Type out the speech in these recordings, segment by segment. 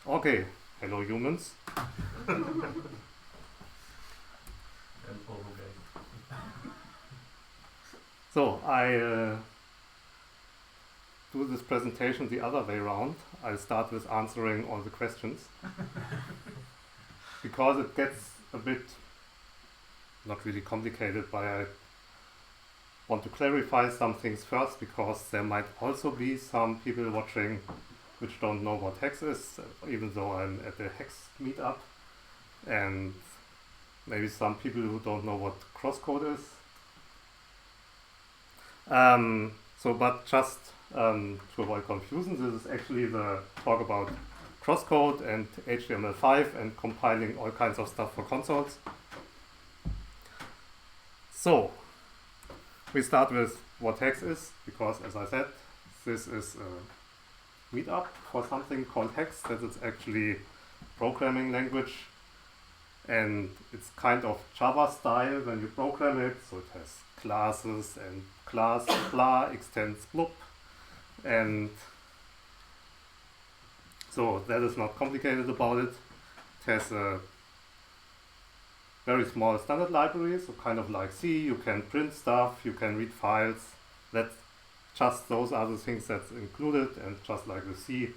Okay, hello humans. So I do this presentation the other way around. I'll start with answering all the questions because it gets a bit not really complicated, but I want to clarify some things first because there might also be some people watching which don't know what Haxe is, even though I'm at the Haxe meetup, and maybe some people who don't know what CrossCode is. But just to avoid confusion, this is actually the talk about CrossCode and HTML5 and compiling all kinds of stuff for consoles. So we start with what Haxe is, because as I said, this is a meetup for something called Haxe. That is actually programming language, and it's kind of Java style when you program it. So it has classes and class blah extends bloop, and so that is not complicated about it. It has a very small standard library, so kind of like C. You can print stuff, you can read files. That's just those are the things that's included, and just like with C,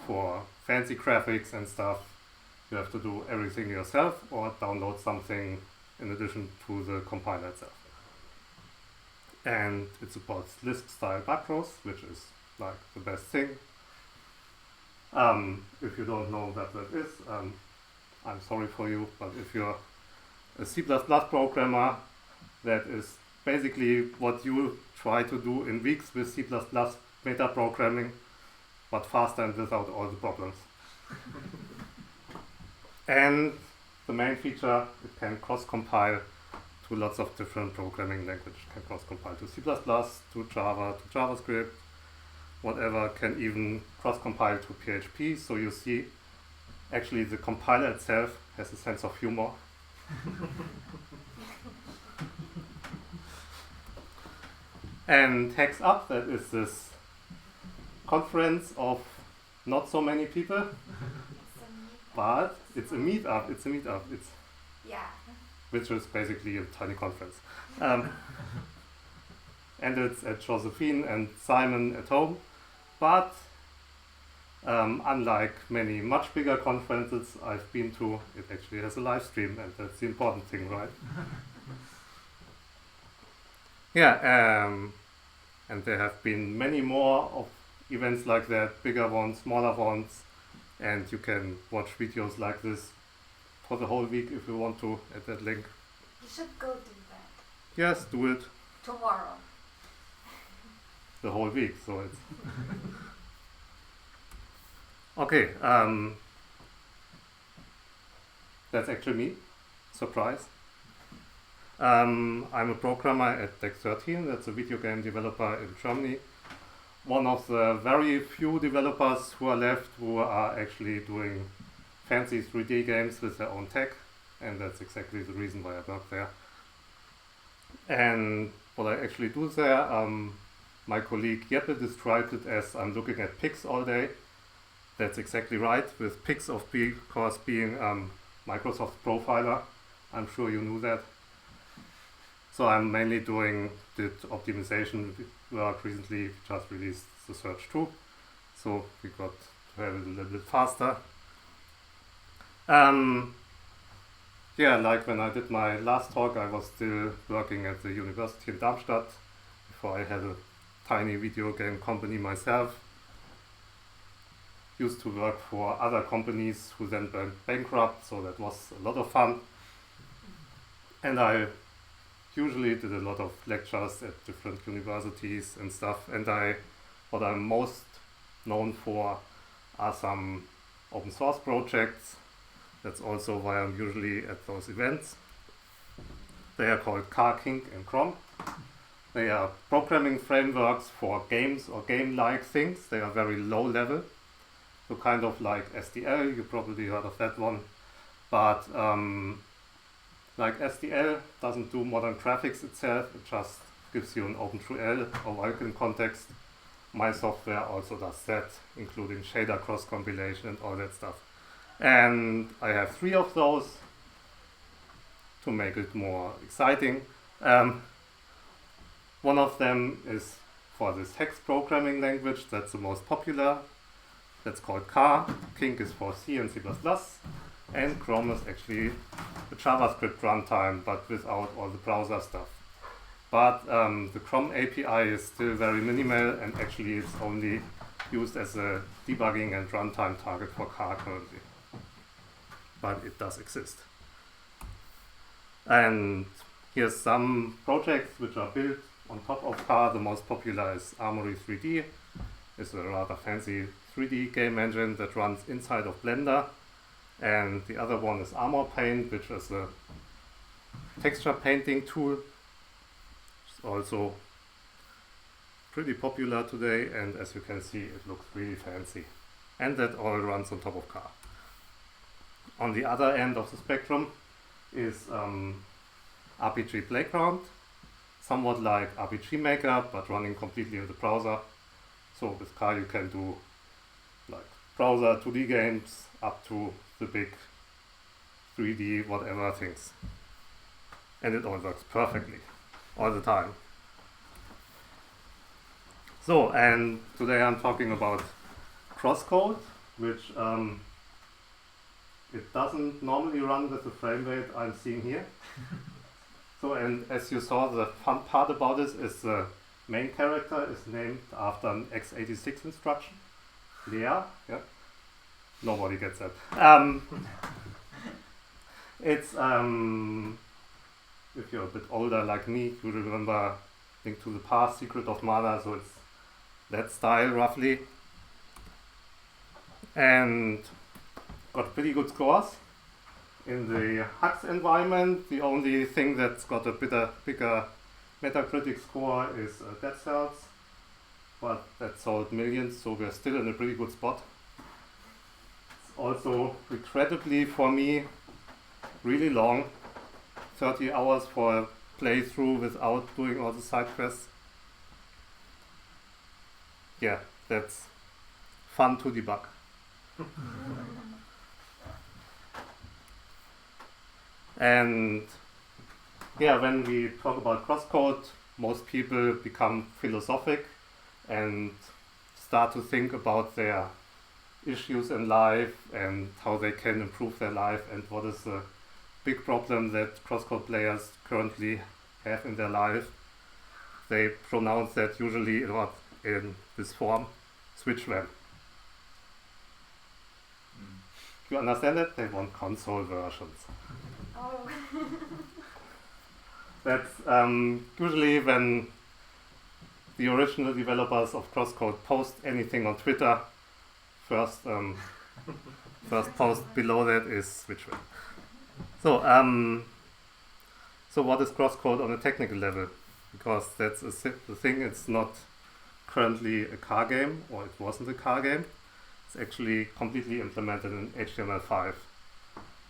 for fancy graphics and stuff, you have to do everything yourself or download something in addition to the compiler itself. And it supports Lisp-style macros, which is like the best thing. If you don't know what that is, I'm sorry for you, but if you're a C++ programmer, that is basically what you try to do in weeks with C++ meta programming, but faster and without all the problems. And the main feature, it can cross-compile to lots of different programming languages. It can cross-compile to C++, to Java, to JavaScript, whatever, can even cross-compile to PHP. So you see, actually the compiler itself has a sense of humor. And Haxe Up, that is this conference of not so many people, but it's a meetup. It's which is basically a tiny conference. And it's at Josephine and Simon at home, but unlike many much bigger conferences I've been to, it actually has a live stream, and that's the important thing, right? Yeah, and there have been many more of events like that, bigger ones, smaller ones, and you can watch videos like this for the whole week if you want to at that link. You should go do that. Yes, do it. Tomorrow. The whole week, so it's... Okay, that's actually me. Surprise. I'm a programmer at Deck 13, that's a video game developer in Germany. One of the very few developers who are left who are actually doing fancy 3D games with their own tech, and that's exactly the reason why I work there. And what I actually do there, my colleague Jeppe described it as I'm looking at pics all day. That's exactly right, with pics of course being Microsoft Profiler. I'm sure you knew that. So I'm mainly doing the optimization work. Recently just released the search too, so we got to have it a little bit faster. Yeah, like when I did my last talk, I was still working at the university in Darmstadt before I had a tiny video game company myself. Used to work for other companies who then went bankrupt, so that was a lot of fun. And I usually did a lot of lectures at different universities and stuff, and what I'm most known for are some open source projects. That's also why I'm usually at those events. They are called Car, Kink, and Crom. They are programming frameworks for games or game-like things. They are very low level, so kind of like SDL, you probably heard of that one. But like SDL doesn't do modern graphics itself, it just gives you an OpenGL or Vulkan context my software also does that, including shader cross compilation and all that stuff. And I have 3 of those to make it more exciting. One of them is for this hex programming language. That's the most popular. That's called car. Kink is for C and C++. And Chrome is actually the JavaScript runtime, but without all the browser stuff. But the Chrome API is still very minimal, and actually it's only used as a debugging and runtime target for car currently. But it does exist. And here's some projects which are built on top of car. The most popular is Armory 3D. It's a rather fancy 3D game engine that runs inside of Blender. And the other one is Armor Paint, which is a texture painting tool. It's also pretty popular today, and as you can see, it looks really fancy. And that all runs on top of car. On the other end of the spectrum is RPG Playground, somewhat like RPG Maker, but running completely in the browser. So with car you can do like browser 2D games up to the big 3D whatever things. And it all works perfectly, all the time. So, and today I'm talking about CrossCode, which it doesn't normally run with the frame rate I'm seeing here. So, and as you saw, the fun part about this is the main character is named after an x86 instruction. Lea, yeah. Nobody gets that. It's if you're a bit older like me, you remember Link to the Past, Secret of Mana, so it's that style roughly. And got pretty good scores. In the Haxe environment, the only thing that's got a bigger Metacritic score is Dead Cells, but that sold millions, so we're still in a pretty good spot. It's also, regrettably for me, really long, 30 hours for a playthrough without doing all the side quests. Yeah, that's fun to debug. And yeah, when we talk about CrossCode, most people become philosophic and start to think about their issues in life and how they can improve their life and what is the big problem that CrossCode players currently have in their life. They pronounce that usually in this form, switch RAM. You understand it? They want console versions. Oh. That's usually when the original developers of CrossCode post anything on Twitter, first post below that is switch RAM. So what is CrossCode on a technical level? Because that's the thing, it's not currently a car game, or it wasn't a car game. It's actually completely implemented in HTML5.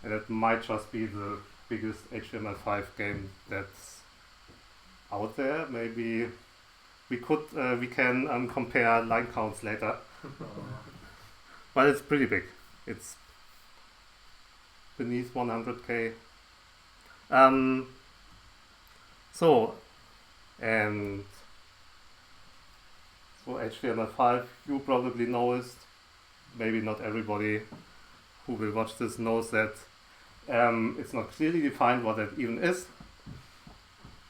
And it might just be the biggest HTML5 game that's out there. Maybe we can compare line counts later. But it's pretty big. It's beneath 100K. So HTML5, you probably noticed, maybe not everybody who will watch this knows that it's not clearly defined what that even is,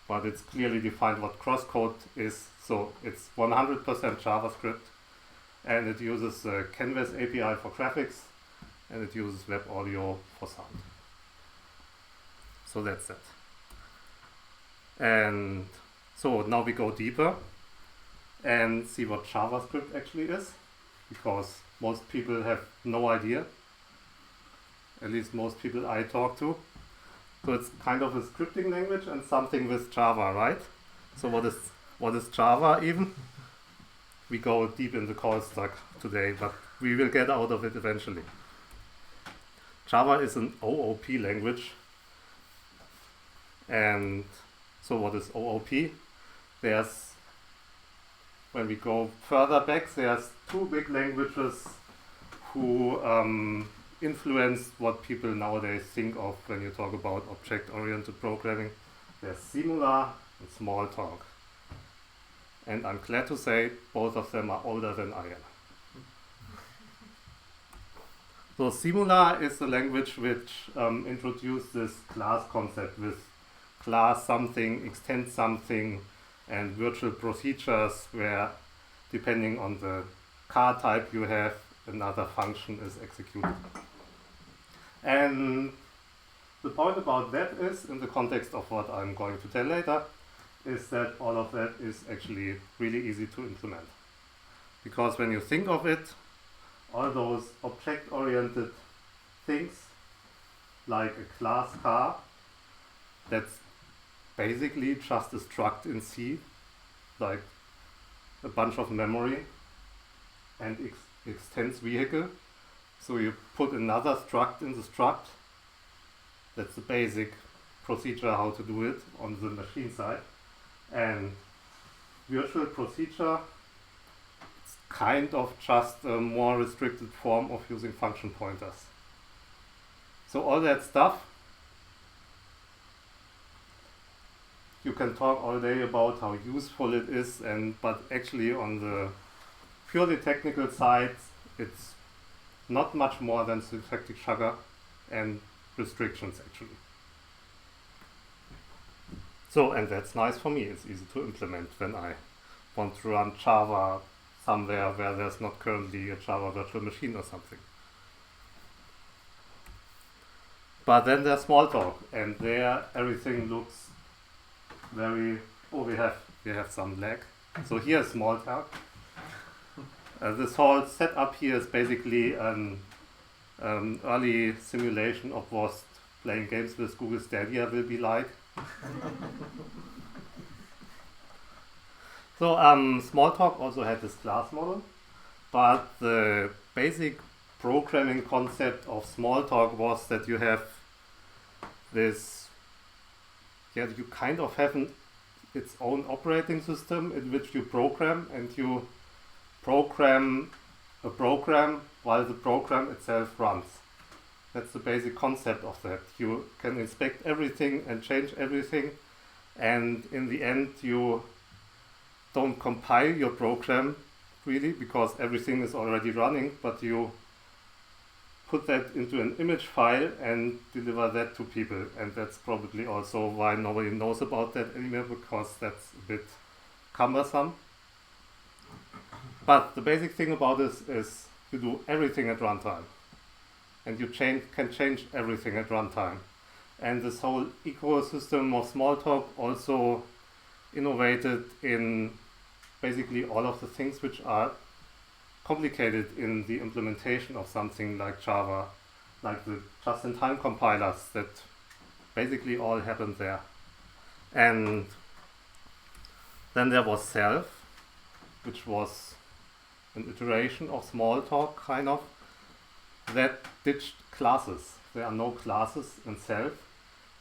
but it's clearly defined what CrossCode is. So it's 100% JavaScript, and it uses the Canvas API for graphics, and it uses web audio for sound. So that's that. And so now we go deeper and see what JavaScript actually is, because most people have no idea. At least most people I talk to. So it's kind of a scripting language and something with Java, right? So what is Java even? We go deep in the call stack today, but we will get out of it eventually. Java is an OOP language. And so what is OOP? when we go further back, there's two big languages who influenced what people nowadays think of when you talk about object-oriented programming. There's Simula and Smalltalk. And I'm glad to say both of them are older than I am. So Simula is the language which introduced this class concept with class something, extend something, and virtual procedures where, depending on the car type you have, another function is executed. And the point about that is, in the context of what I'm going to tell later, is that all of that is actually really easy to implement. Because when you think of it, all those object-oriented things, like a class car, that's basically just a struct in C, like a bunch of memory, and extends vehicle. So you put another struct in the struct. That's the basic procedure how to do it on the machine side. And virtual procedure, it's kind of just a more restricted form of using function pointers. So all that stuff, you can talk all day about how useful it is, but actually on the purely technical side, it's not much more than syntactic sugar and restrictions actually. So, and that's nice for me, it's easy to implement when I want to run Java somewhere where there's not currently a Java virtual machine or something. But then there's Smalltalk, and there everything looks very, oh, we have some lag. So here's Smalltalk. This whole setup here is basically an early simulation of what playing games with Google Stadia will be like. So Smalltalk also had this class model, but the basic programming concept of Smalltalk was that you have this, you kind of have its own operating system in which you program, and you program a program while the program itself runs. That's the basic concept of that. You can inspect everything and change everything, and in the end you don't compile your program really because everything is already running, but you put that into an image file and deliver that to people. And that's probably also why nobody knows about that anymore, because that's a bit cumbersome. But the basic thing about this is you do everything at runtime, and you can change everything at runtime. And this whole ecosystem of Smalltalk also innovated in basically all of the things which are complicated in the implementation of something like Java, like the just-in-time compilers that basically all happened there. And then there was Self, which was an iteration of Smalltalk, kind of, that ditched classes. There are no classes in Self.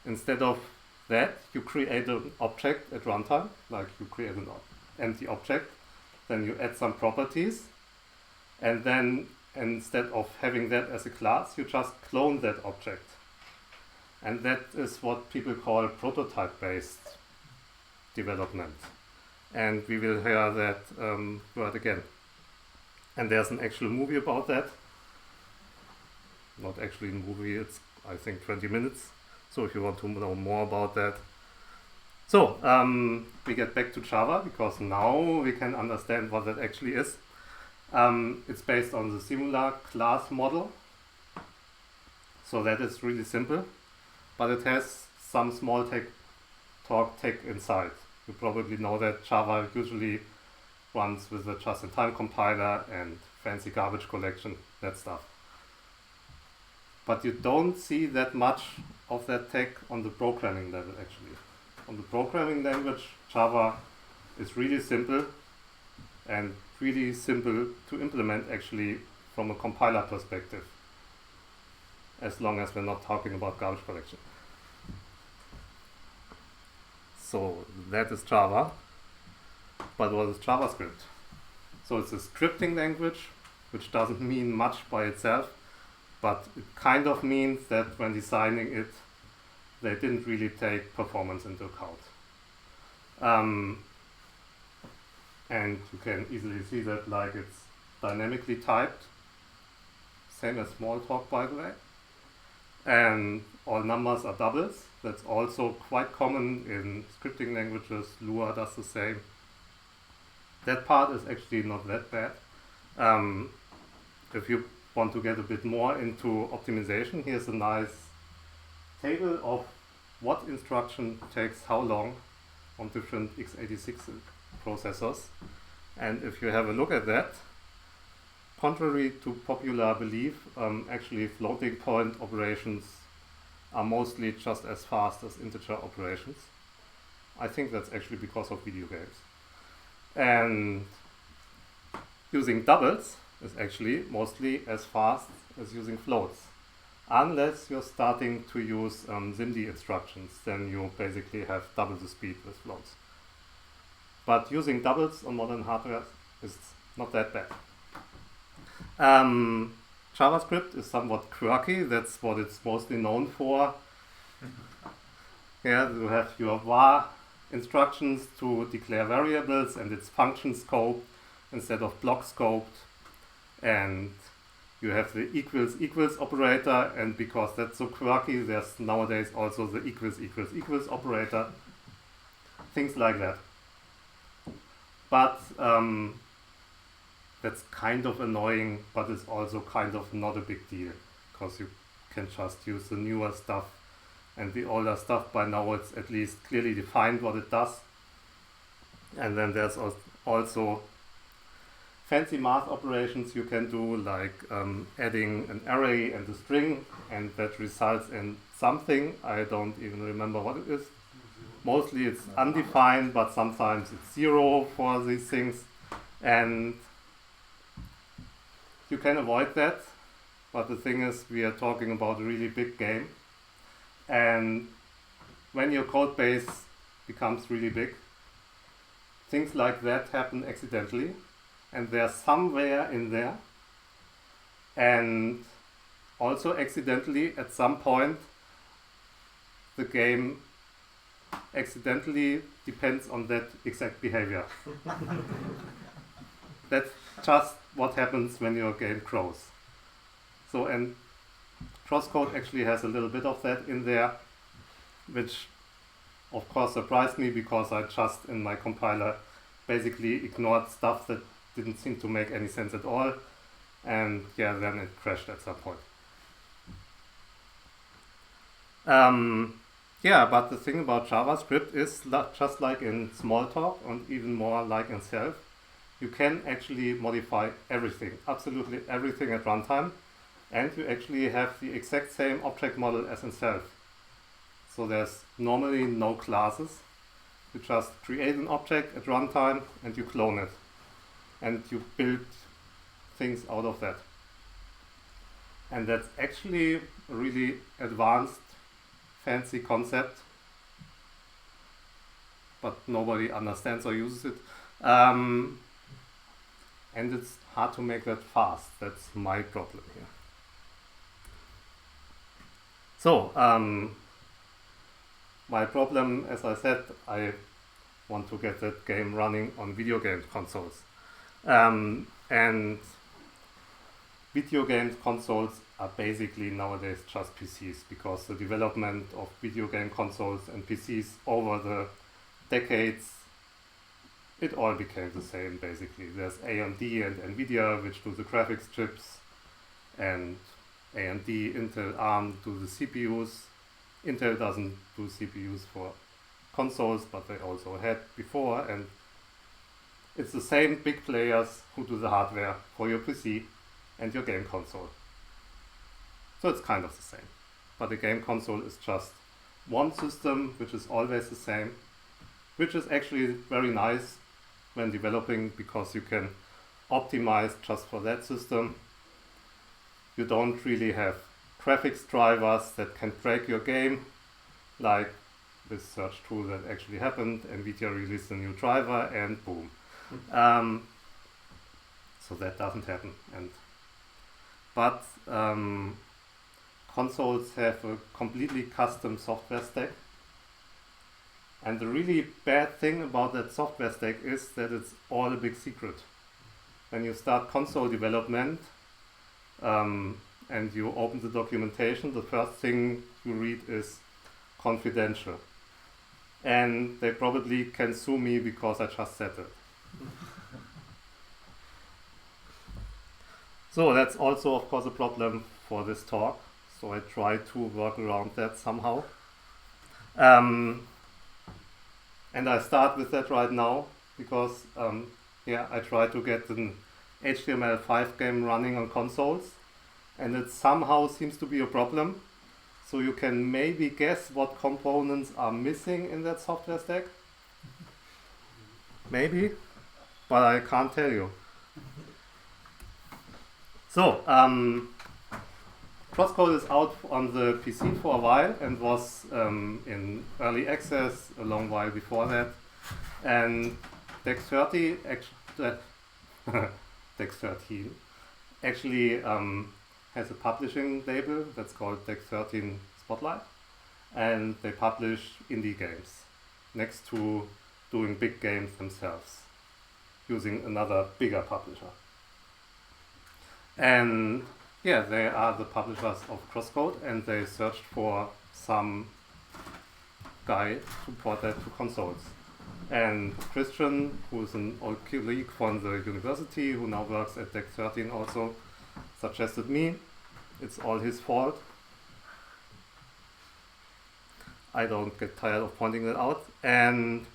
Instead of that, you create an object at runtime, like you create an empty object, then you add some properties, and then instead of having that as a class, you just clone that object. And that is what people call prototype-based development. And we will hear that word again. And there's an actual movie about that. Not actually a movie, it's I think 20 minutes. So if you want to know more about that. So we get back to Java, because now we can understand what that actually is. It's based on the Simula class model. So that is really simple, but it has some Smalltalk tech inside. You probably know that Java usually runs with a just-in-time compiler and fancy garbage collection, that stuff. But you don't see that much of that tech on the programming level actually. On the programming language, Java is really simple, and really simple to implement actually from a compiler perspective, as long as we're not talking about garbage collection. So that is Java. But what is JavaScript? So it's a scripting language, which doesn't mean much by itself, but it kind of means that when designing it, they didn't really take performance into account. And you can easily see that like it's dynamically typed, same as Smalltalk by the way, and all numbers are doubles. That's also quite common in scripting languages. Lua does the same. That part is actually not that bad. If you want to get a bit more into optimization, here's a nice table of what instruction takes how long on different x86 processors. And if you have a look at that, contrary to popular belief, actually floating point operations are mostly just as fast as integer operations. I think that's actually because of video games. And using doubles is actually mostly as fast as using floats. Unless you're starting to use SIMD instructions, then you basically have double the speed with floats. But using doubles on modern hardware is not that bad. JavaScript is somewhat quirky. That's what it's mostly known for. Yeah, you have your var instructions to declare variables, and it's function scoped instead of block scoped. And you have the equals equals operator, and because that's so quirky, there's nowadays also the equals equals equals operator. Things like that. But that's kind of annoying, but it's also kind of not a big deal, because you can just use the newer stuff, and the older stuff by now it's at least clearly defined what it does. And then there's also fancy math operations you can do, like adding an array and a string, and that results in something. I don't even remember what it is. Mostly it's undefined, but sometimes it's 0 for these things. And you can avoid that, but the thing is, we are talking about a really big game. And when your code base becomes really big, things like that happen accidentally, and they're somewhere in there. And also accidentally, at some point, the game accidentally depends on that exact behavior. That's just what happens when your game grows. So, and CrossCode actually has a little bit of that in there, which of course surprised me, because I just in my compiler basically ignored stuff that didn't seem to make any sense at all, and yeah, then it crashed at some point. Yeah, but the thing about JavaScript is just like in Smalltalk, and even more like in Self, you can actually modify everything, absolutely everything at runtime, and you actually have the exact same object model as in Self. So there's normally no classes. You just create an object at runtime and you clone it, and you build things out of that. And that's actually a really advanced, fancy concept, but nobody understands or uses it. And it's hard to make that fast. That's my problem here. So, my problem, as I said, I want to get that game running on video game consoles. And video game consoles are basically nowadays just PCs, because the development of video game consoles and PCs over the decades, it all became the same basically. There's AMD and NVIDIA, which do the graphics chips, and AMD, Intel, ARM do the CPUs. Intel doesn't do CPUs for consoles, but they also had before, and it's the same big players who do the hardware for your PC and your game console. So it's kind of the same. But the game console is just one system, which is always the same, which is actually very nice when developing, because you can optimize just for that system. You don't really have graphics drivers that can break your game, like this search tool that actually happened. NVIDIA released a new driver and boom. so that doesn't happen. But consoles have a completely custom software stack. And the really bad thing about that software stack is that it's all a big secret. When you start console development and you open the documentation, the first thing you read is confidential. And they probably can sue me because I just said it. So that's also, of course, a problem for this talk. So I try to work around that somehow. And I start with that right now because I try to get an HTML5 game running on consoles, and it somehow seems to be a problem. So you can maybe guess what components are missing in that software stack. Maybe, but I can't tell you. So, CrossCode is out on the PC for a while and was in early access a long while before that. And Dex13 actually has a publishing label that's called Dex13 Spotlight, and they publish indie games next to doing big games themselves using another bigger publisher. And yeah, they are the publishers of CrossCode, and they searched for some guy to port that to consoles. And Christian, who is an old colleague from the university, who now works at Dex13 also, suggested me. It's all his fault. I don't get tired of pointing it out. And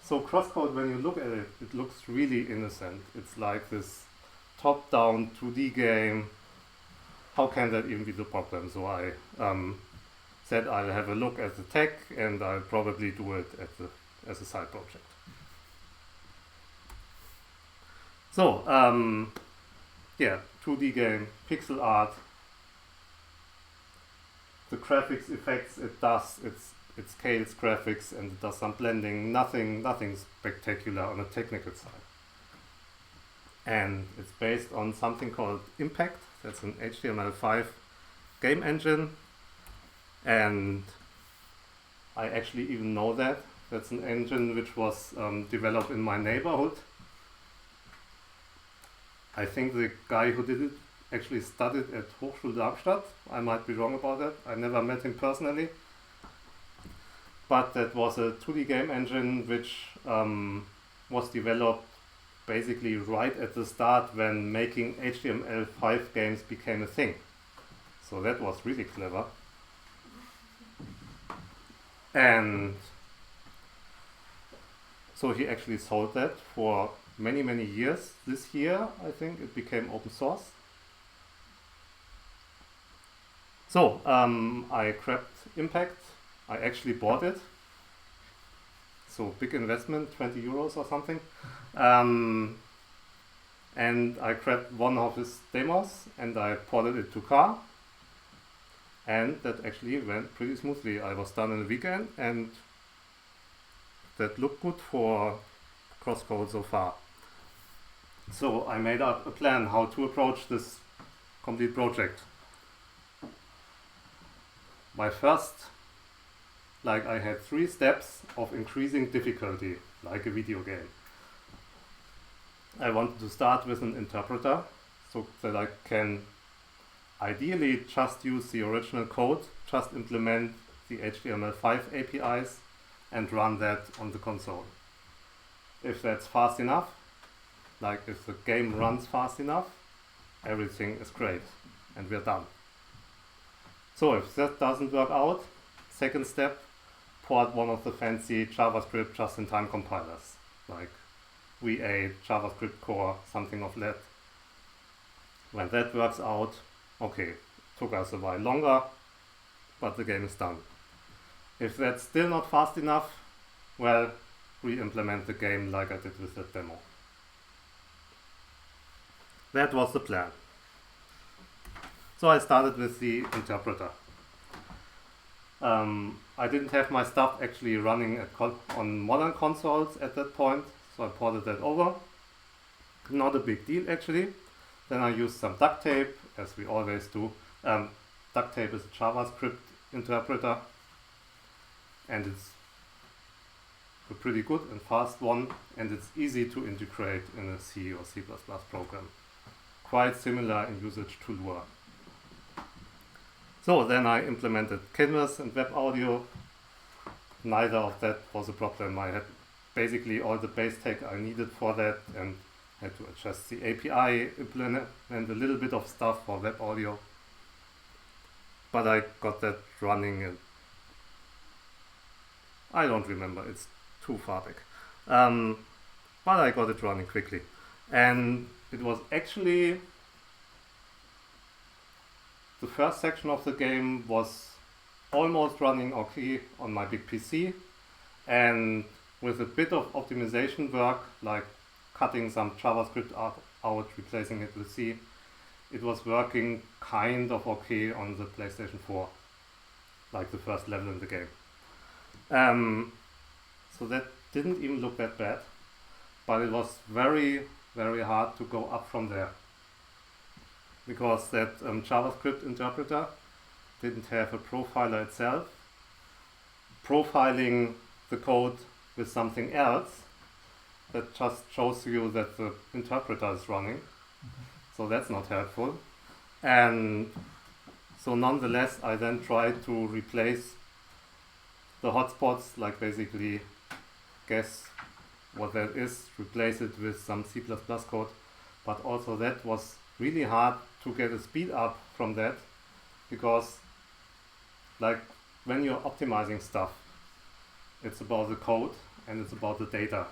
so CrossCode, when you look at it, it looks really innocent. It's like this top-down 2D game. How can that even be the problem? So I said I'll have a look at the tech, and I'll probably do it as a side project. So, 2D game, pixel art. The graphics effects it does, it scales graphics and it does some blending. Nothing spectacular on a technical side. And it's based on something called Impact. That's an HTML5 game engine. And I actually even know that. That's an engine which was developed in my neighborhood. I think the guy who did it actually studied at Hochschule Darmstadt. I might be wrong about that. I never met him personally. But that was a 2D game engine which was developed basically right at the start when making HTML5 games became a thing. So that was really clever. And so he actually sold that for many years. This year, I think, it became open source. So I grabbed Impact. I actually bought it. So big investment, 20 euros or something. And I grabbed one of his demos and I ported it to car. And that actually went pretty smoothly. I was done in a weekend, and that looked good for CrossCode so far. So I made up a plan how to approach this complete project. My first, I had 3 steps of increasing difficulty, like a video game. I wanted to start with an interpreter, so that I can ideally just use the original code, just implement the HTML5 APIs and run that on the console. If that's fast enough, if the game runs fast enough, everything is great and we're done. So if that doesn't work out, second step, port one of the fancy JavaScript just-in-time compilers, like V8, JavaScript Core, something of that. When that works out, okay, took us a while longer, but the game is done. If that's still not fast enough, well, re-implement the game like I did with that demo. That was the plan. So I started with the interpreter. I didn't have my stuff actually running on modern consoles at that point, so I ported that over. not a big deal actually. Then I used some duct tape, as we always do. Duct tape is a JavaScript interpreter, and it's a pretty good and fast one, and it's easy to integrate in a C or C++ program. Quite similar in usage to Lua. So then I implemented Canvas and web audio. Neither of that was a problem. I had basically all the base tag I needed for that and had to adjust the API, implement a little bit of stuff for web audio. But I got that running, and I don't remember, it's too far back. But I got it running quickly. And it was actually, the first section of the game was almost running okay on my big PC. And with a bit of optimization work, like cutting some JavaScript out, replacing it with C, it was working kind of okay on the PlayStation 4, like the first level in the game. So that didn't even look that bad, but it was very, very hard to go up from there, because that JavaScript interpreter didn't have a profiler itself. Profiling the code with something else that just shows you that the interpreter is running. So that's not helpful. And so nonetheless, I then tried to replace the hotspots, like basically guess what that is, replace it with some C++ code. But also that was really hard to get a speed up from that, because like when you're optimizing stuff, it's about the code and it's about the data.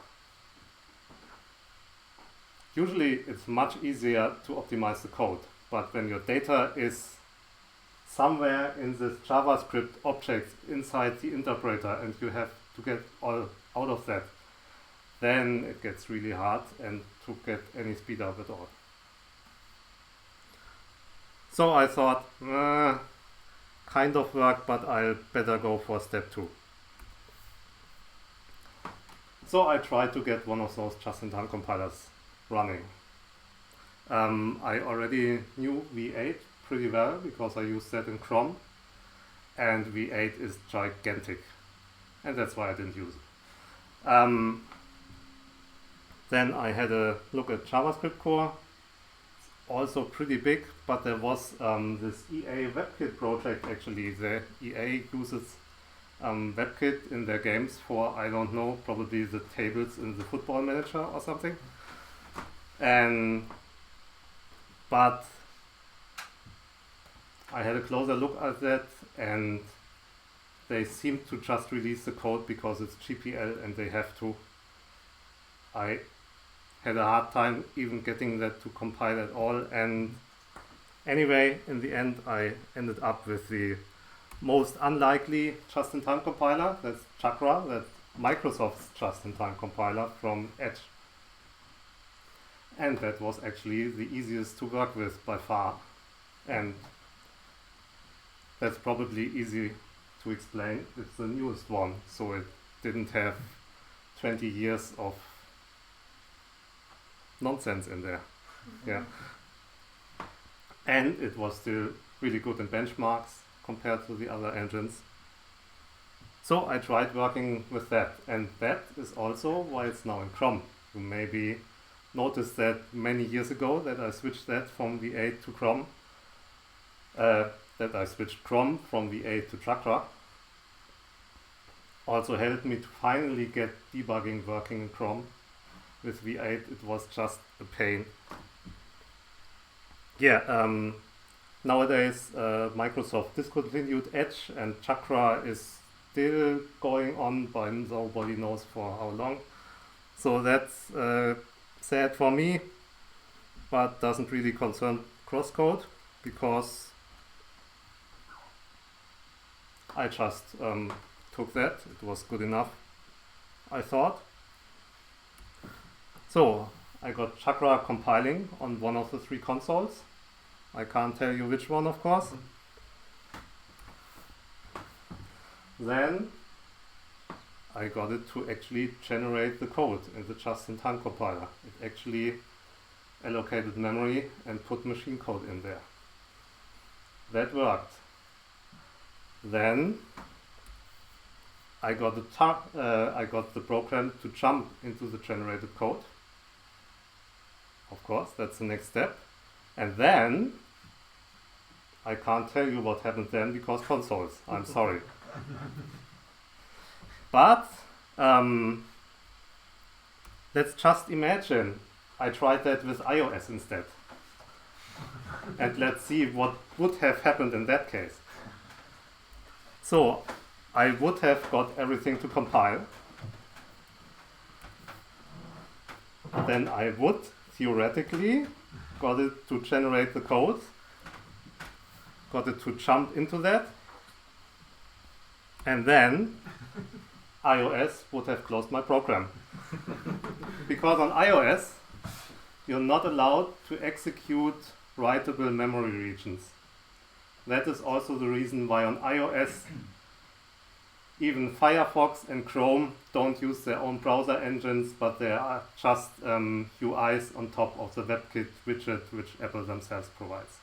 Usually it's much easier to optimize the code, but when your data is somewhere in this JavaScript object inside the interpreter and you have to get all out of that, then it gets really hard and to get any speed up at all. So I thought, kind of work, but I'll better go for step 2. So I tried to get one of those just-in-time compilers running. I already knew V8 pretty well because I used that in Chrome, and V8 is gigantic, and that's why I didn't use it. Then I had a look at JavaScript core. It's also pretty big, but there was this EA WebKit project actually. The EA uses WebKit in their games for, I don't know, probably the tables in the Football Manager or something. But I had a closer look at that, and they seem to just release the code because it's GPL and they have to. I had a hard time even getting that to compile at all, and anyway, in the end I ended up with the most unlikely just-in-time compiler. That's Chakra, that's Microsoft's just-in-time compiler from Edge. And that was actually the easiest to work with by far. And that's probably easy to explain. It's the newest one, so it didn't have 20 years of nonsense in there. Yeah. And it was still really good in benchmarks compared to the other engines. So I tried working with that, and that is also why it's now in Chrome. You maybe noticed that many years ago that I switched that from V8 to Chrome, that I switched Chrome from V8 to Chakra. Also helped me to finally get debugging working in Chrome. With V8 it was just a pain. Yeah, nowadays Microsoft discontinued Edge and Chakra is still going on, but nobody knows for how long. So that's sad for me, but doesn't really concern CrossCode, because I just took that. It was good enough, I thought. So I got Chakra compiling on one of the 3 consoles. I can't tell you which one, of course. Then I got it to actually generate the code in the just-in-time compiler. It actually allocated memory and put machine code in there. That worked. Then I got the program to jump into the generated code. Of course, that's the next step. And then I can't tell you what happened then because consoles. I'm sorry. But let's just imagine I tried that with iOS instead. And let's see what would have happened in that case. So I would have got everything to compile. Then I would theoretically got it to generate the code, got it to jump into that, and then iOS would have closed my program. Because on iOS, you're not allowed to execute writable memory regions. That is also the reason why on iOS, even Firefox and Chrome don't use their own browser engines, but they are just UIs on top of the WebKit widget which Apple themselves provides.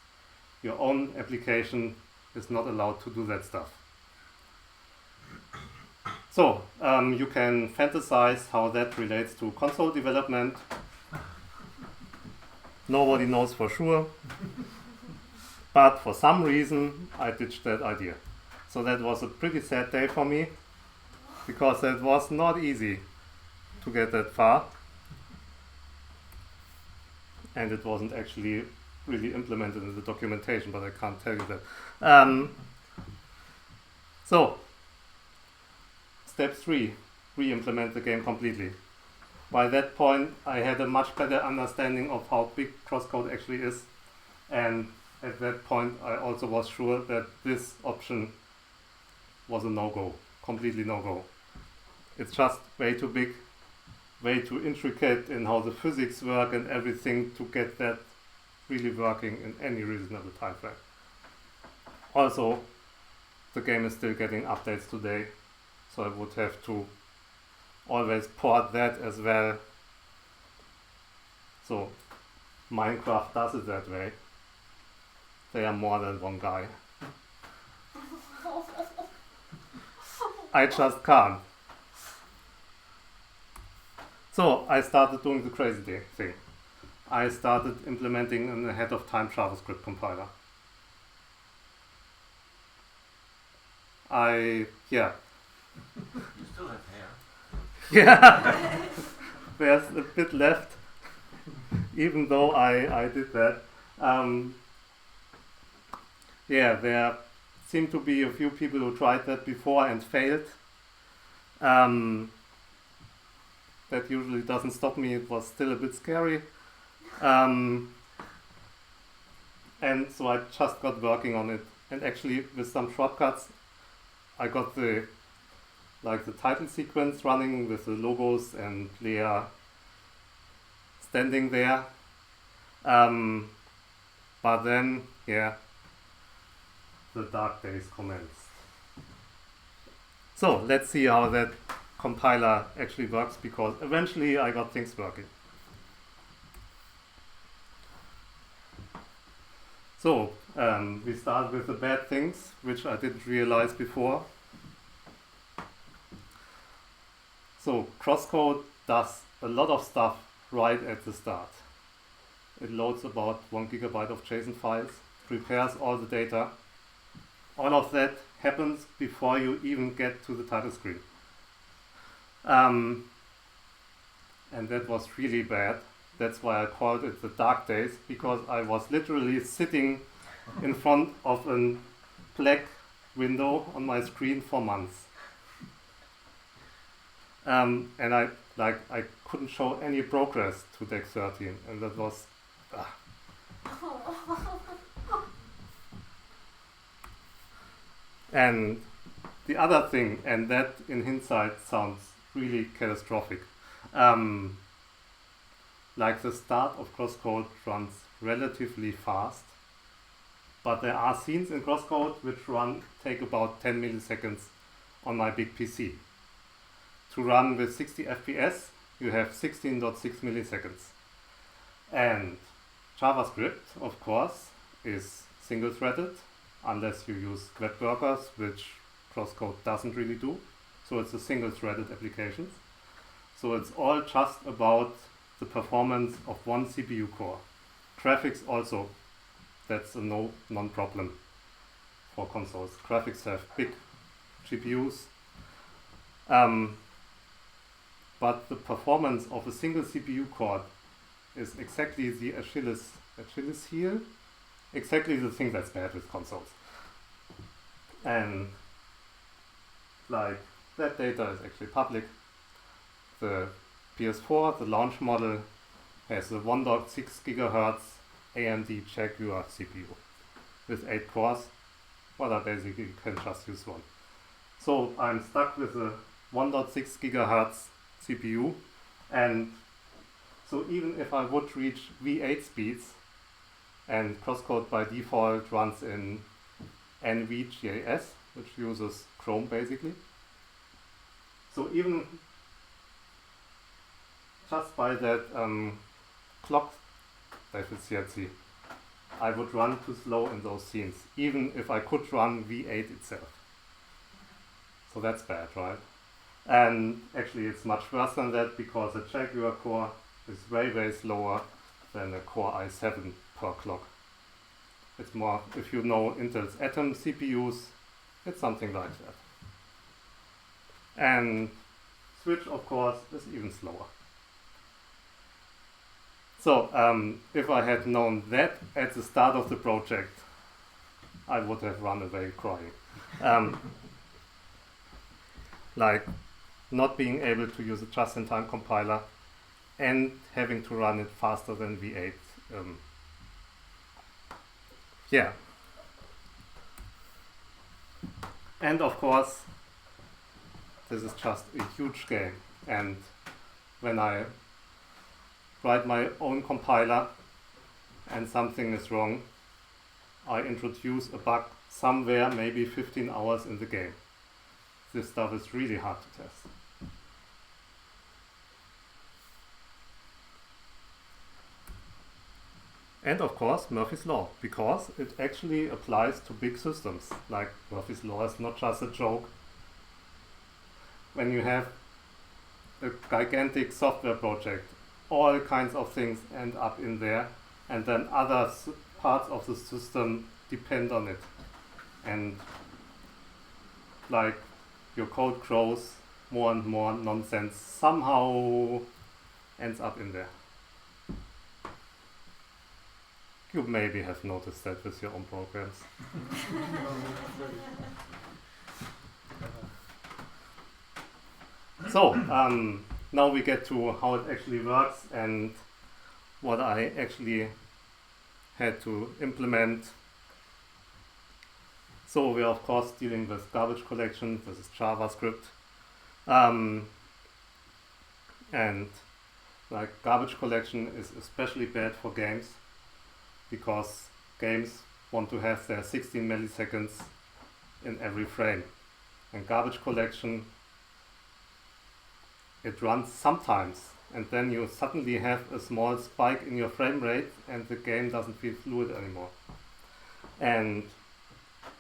Your own application is not allowed to do that stuff. So, you can fantasize how that relates to console development. Nobody knows for sure. But for some reason, I ditched that idea. So that was a pretty sad day for me, because it was not easy to get that far. And it wasn't actually really implemented in the documentation, but I can't tell you that. So, step 3, re-implement the game completely. By that point, I had a much better understanding of how big CrossCode actually is. And at that point, I also was sure that this option was a no-go, completely no-go. It's just way too big, way too intricate in how the physics work and everything to get that really working in any reasonable time frame. Also, the game is still getting updates today, so I would have to always port that as well. So Minecraft does it that way. They are more than one guy. I just can't. So I started doing the crazy thing. I started implementing an ahead of time JavaScript compiler. You still have hair. Yeah, there's a bit left, even though I did that. Yeah, there seem to be a few people who tried that before and failed. That usually doesn't stop me. It was still a bit scary. And so I just got working on it. And actually with some shortcuts, I got the title sequence running with the logos and Leah standing there. But then, yeah, the dark days commenced. So let's see how that compiler actually works, because eventually I got things working. So we start with the bad things, which I didn't realize before. So CrossCode does a lot of stuff right at the start. It loads about 1 gigabyte of JSON files, prepares all the data. All of that happens before you even get to the title screen. And that was really bad. That's why I called it the dark days, because I was literally sitting in front of a black window on my screen for months. And I couldn't show any progress to Deck 13, and that was And the other thing, and that in hindsight sounds really catastrophic, like the start of CrossCode runs relatively fast, but there are scenes in CrossCode which take about 10 milliseconds on my big PC. To run with 60 FPS, you have 16.6 milliseconds. And JavaScript, of course, is single-threaded, unless you use web workers, which CrossCode doesn't really do. So it's a single-threaded application. So it's all just about the performance of one CPU core. Graphics also, that's a non-problem for consoles. Graphics have big GPUs. But the performance of a single CPU core is exactly the Achilles heel, exactly the thing that's bad with consoles. And like that data is actually public. The PS4, the launch model, has a 1.6 gigahertz AMD Jaguar CPU with 8 cores, but I basically can just use one. So I'm stuck with a 1.6 gigahertz CPU, and so even if I would reach V8 speeds, and CrossCode by default runs in NVJS, which uses Chrome basically. So even just by that clock deficiency, I would run too slow in those scenes, even if I could run V8 itself. So that's bad, right? And actually it's much worse than that, because a Jaguar core is way, way slower than a Core i7 per clock. It's more, if you know Intel's Atom CPUs, it's something like that. And Switch, of course, is even slower. So if I had known that at the start of the project, I would have run away crying. Like not being able to use a just-in-time compiler and having to run it faster than V8. Yeah. And of course, this is just a huge game. And when I write my own compiler and something is wrong, I introduce a bug somewhere, maybe 15 hours in the game. This stuff is really hard to test. And of course, Murphy's Law, because it actually applies to big systems. Like Murphy's Law is not just a joke. When you have a gigantic software project, all kinds of things end up in there, and then other parts of the system depend on it. And like your code grows, more and more nonsense somehow ends up in there. You maybe have noticed that with your own programs. So, now we get to how it actually works and what I actually had to implement. So we're of course dealing with garbage collection. This is JavaScript. And like garbage collection is especially bad for games, because games want to have their 16 milliseconds in every frame. And garbage collection, it runs sometimes, and then you suddenly have a small spike in your frame rate and the game doesn't feel fluid anymore. And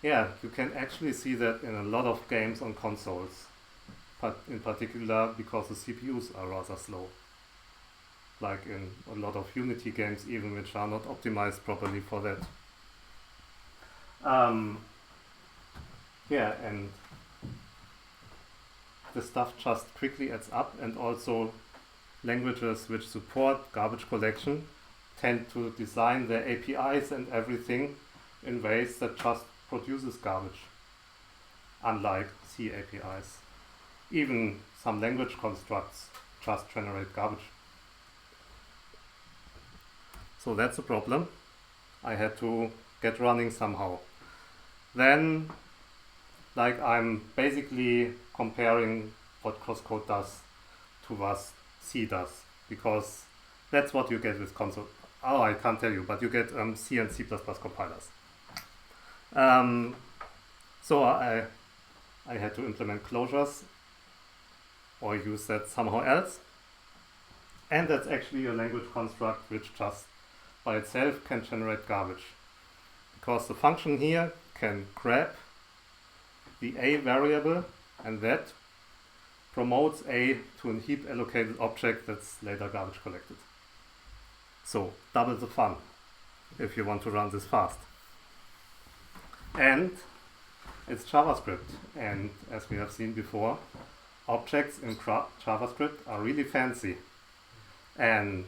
yeah, you can actually see that in a lot of games on consoles, but in particular because the CPUs are rather slow. Like in a lot of Unity games even, which are not optimized properly for that. Yeah, and the stuff just quickly adds up, and also languages which support garbage collection tend to design their APIs and everything in ways that just produces garbage, unlike C APIs. Even some language constructs just generate garbage. So that's a problem. I had to get running somehow. Then, like, I'm basically comparing what CrossCode does to what C does, because that's what you get with console. Oh, I can't tell you, but you get C and C++ compilers. So I had to implement closures or use that somehow else. And that's actually a language construct which just by itself can generate garbage. Because the function here can grab the A variable and that promotes A to a heap allocated object that's later garbage collected. So double the fun if you want to run this fast. And it's JavaScript, and as we have seen before, objects in JavaScript are really fancy, and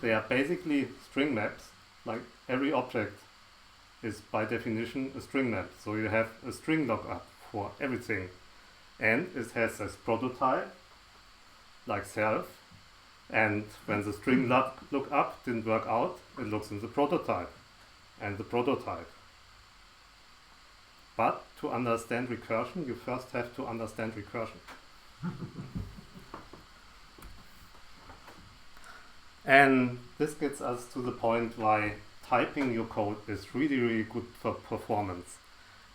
they are basically string maps. Like every object is by definition a string map, so you have a string lookup for everything, and it has this prototype like self, and when the string lookup didn't work out, it looks in the prototype and the prototype. But to understand recursion, you first have to understand recursion. And this gets us to the point why typing your code is really, really good for performance.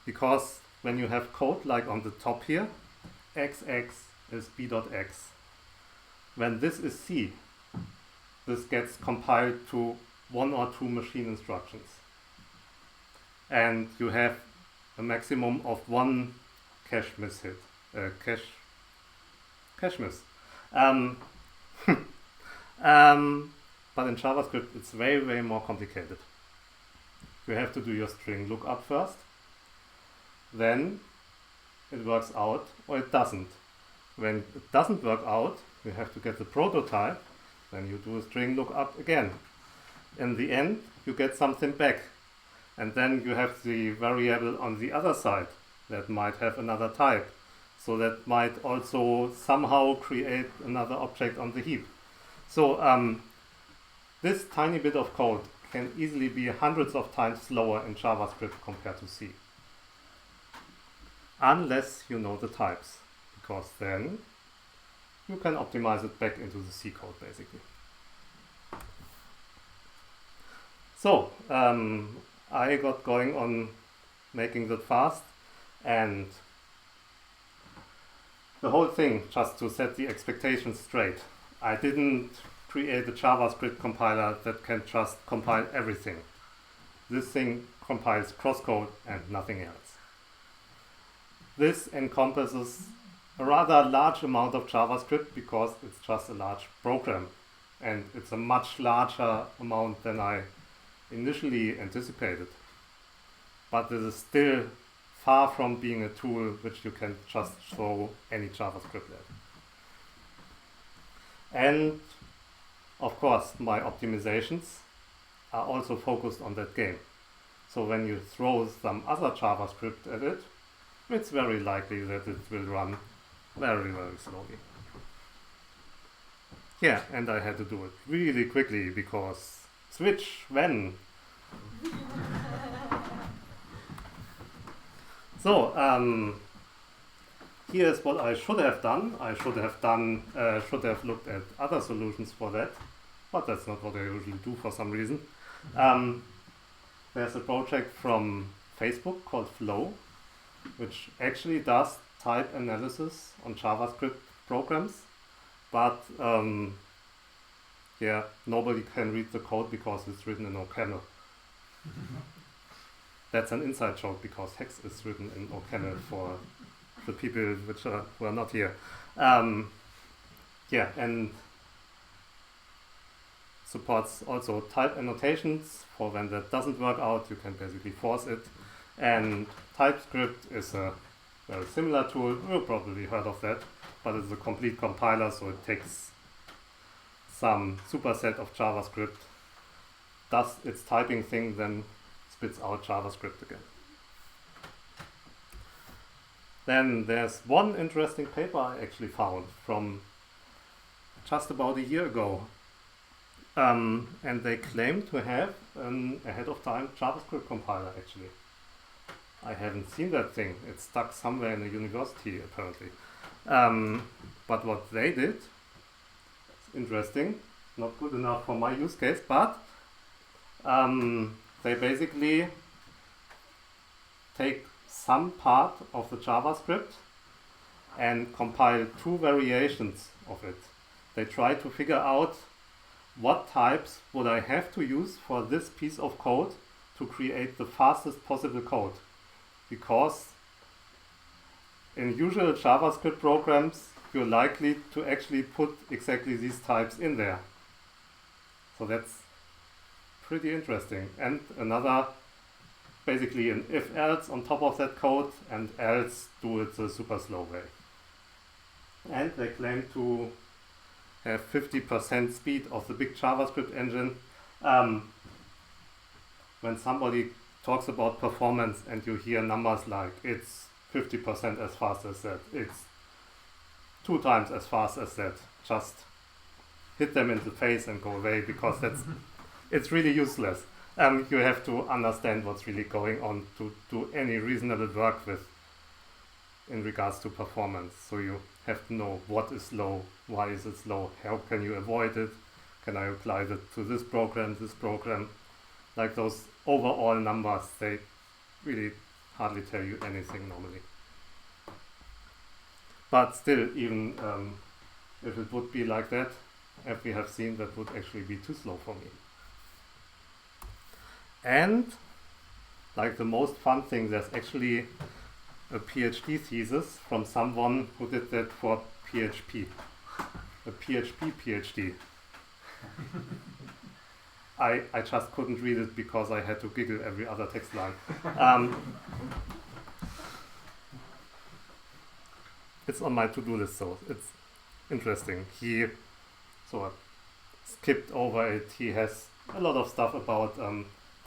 Because when you have code like on the top here, XX is b.x. When this is C, this gets compiled to 1 or 2 machine instructions. And you have a maximum of 1 cache miss hit. Cache miss. But in JavaScript it's very, very more complicated. You have to do your string lookup first, then it works out or it doesn't. When it doesn't work out, you have to get the prototype, then you do a string lookup again. In the end, you get something back. And then you have the variable on the other side that might have another type. So that might also somehow create another object on the heap. So this tiny bit of code can easily be hundreds of times slower in JavaScript compared to C. Unless you know the types, because then you can optimize it back into the C code basically. So I got going on making that fast, and the whole thing, just to set the expectations straight, I didn't create a JavaScript compiler that can just compile everything. This thing compiles CrossCode and nothing else. This encompasses a rather large amount of JavaScript because it's just a large program, and it's a much larger amount than I initially anticipated. But this is still far from being a tool which you can just throw any JavaScript at. And of course, my optimizations are also focused on that game. So when you throw some other JavaScript at it, it's very likely that it will run very, very slowly. Yeah, and I had to do it really quickly because switch when. So here's what I should have done. I should have looked at other solutions for that, but that's not what I usually do for some reason. There's a project from Facebook called Flow, which actually does type analysis on JavaScript programs, but yeah, nobody can read the code because it's written in OCaml. That's an inside joke because Haxe is written in OCaml for the people who are not here. Yeah, and supports also type annotations for when that doesn't work out, you can basically force it. And TypeScript is a very similar tool, you've probably heard of that, but it's a complete compiler, so it takes some superset of JavaScript, does its typing thing, then spits out JavaScript again. Then there's one interesting paper I actually found from just about a year ago. And they claim to have an ahead of time JavaScript compiler actually. I haven't seen that thing. It's stuck somewhere in a university apparently. But what they did, it's interesting, not good enough for my use case, but they basically take some part of the JavaScript and compile 2 variations of it. They try to figure out what types would I have to use for this piece of code to create the fastest possible code. Because in usual JavaScript programs, you're likely to actually put exactly these types in there. So that's pretty interesting. And another, basically an if-else on top of that code, and else do it the super slow way. And they claim to have 50% speed of the big JavaScript engine. When somebody talks about performance and you hear numbers like it's 50% as fast as that, it's 2 times as fast as that, just hit them in the face and go away, because it's really useless. You have to understand what's really going on to do any reasonable work with in regards to performance. So you have to know what is slow, why is it slow, how can you avoid it, can I apply it to this program, like those overall numbers, they really hardly tell you anything normally. But still, even if it would be like that, as we have seen, that would actually be too slow for me. And like the most fun thing, there's actually a PhD thesis from someone who did that for PHP. A PHP PhD. I just couldn't read it because I had to giggle every other text line. It's on my to-do list, so it's interesting. He sort of skipped over it. He has a lot of stuff about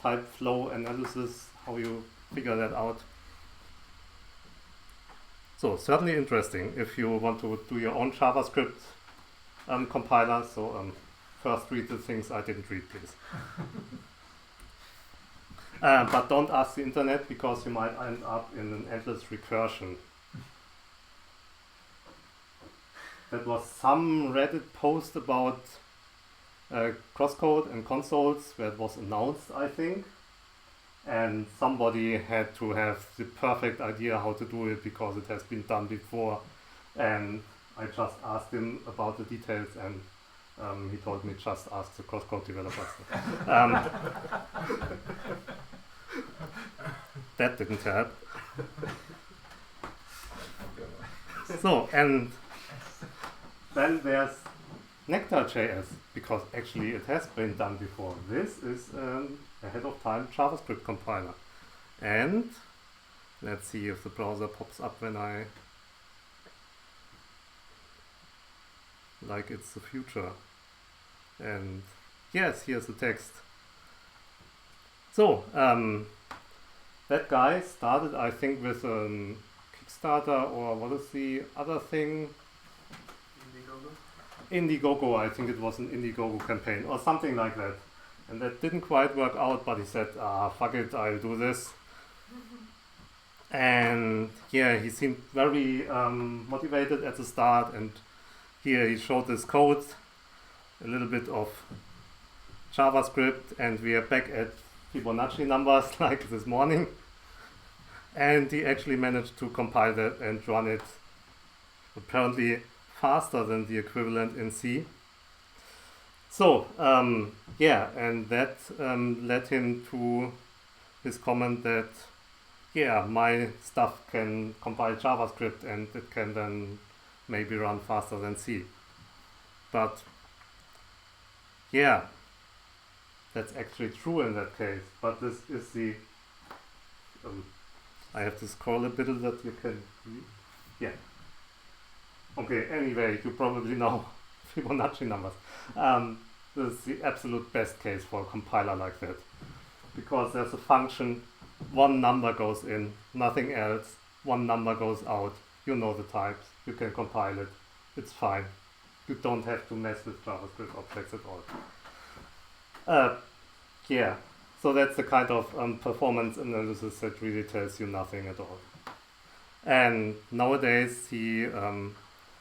type flow analysis, how you figure that out. So certainly interesting if you want to do your own JavaScript compiler. So first read the things I didn't read, please. But don't ask the internet, because you might end up in an endless recursion. That was some Reddit post about CrossCode and consoles where it was announced, I think. And somebody had to have the perfect idea how to do it because it has been done before. And I just asked him about the details, and he told me just ask the CrossCode developers. That didn't help. So, and then there's Nectar.js, because actually it has been done before. This is ahead of time JavaScript compiler. And let's see if the browser pops up when I like it's the future. And yes, here's the text. So that guy started, I think, with Kickstarter, or what is the other thing? Indiegogo, I think it was an Indiegogo campaign or something like that. And that didn't quite work out, but he said, fuck it, I'll do this. And yeah, he seemed very motivated at the start, and here he showed this code, a little bit of JavaScript, and we are back at Fibonacci numbers like this morning. And he actually managed to compile that and run it apparently faster than the equivalent in C. So yeah, and that led him to his comment that yeah, my stuff can compile JavaScript and it can then maybe run faster than C. But yeah, that's actually true in that case. But this is the I have to scroll a bit so that you can read. Yeah. Okay, anyway, you probably know Fibonacci numbers. This is the absolute best case for a compiler like that. Because there's a function, one number goes in, nothing else, one number goes out, you know the types, you can compile it, it's fine. You don't have to mess with JavaScript objects at all. Yeah, so that's the kind of performance analysis that really tells you nothing at all. And nowadays he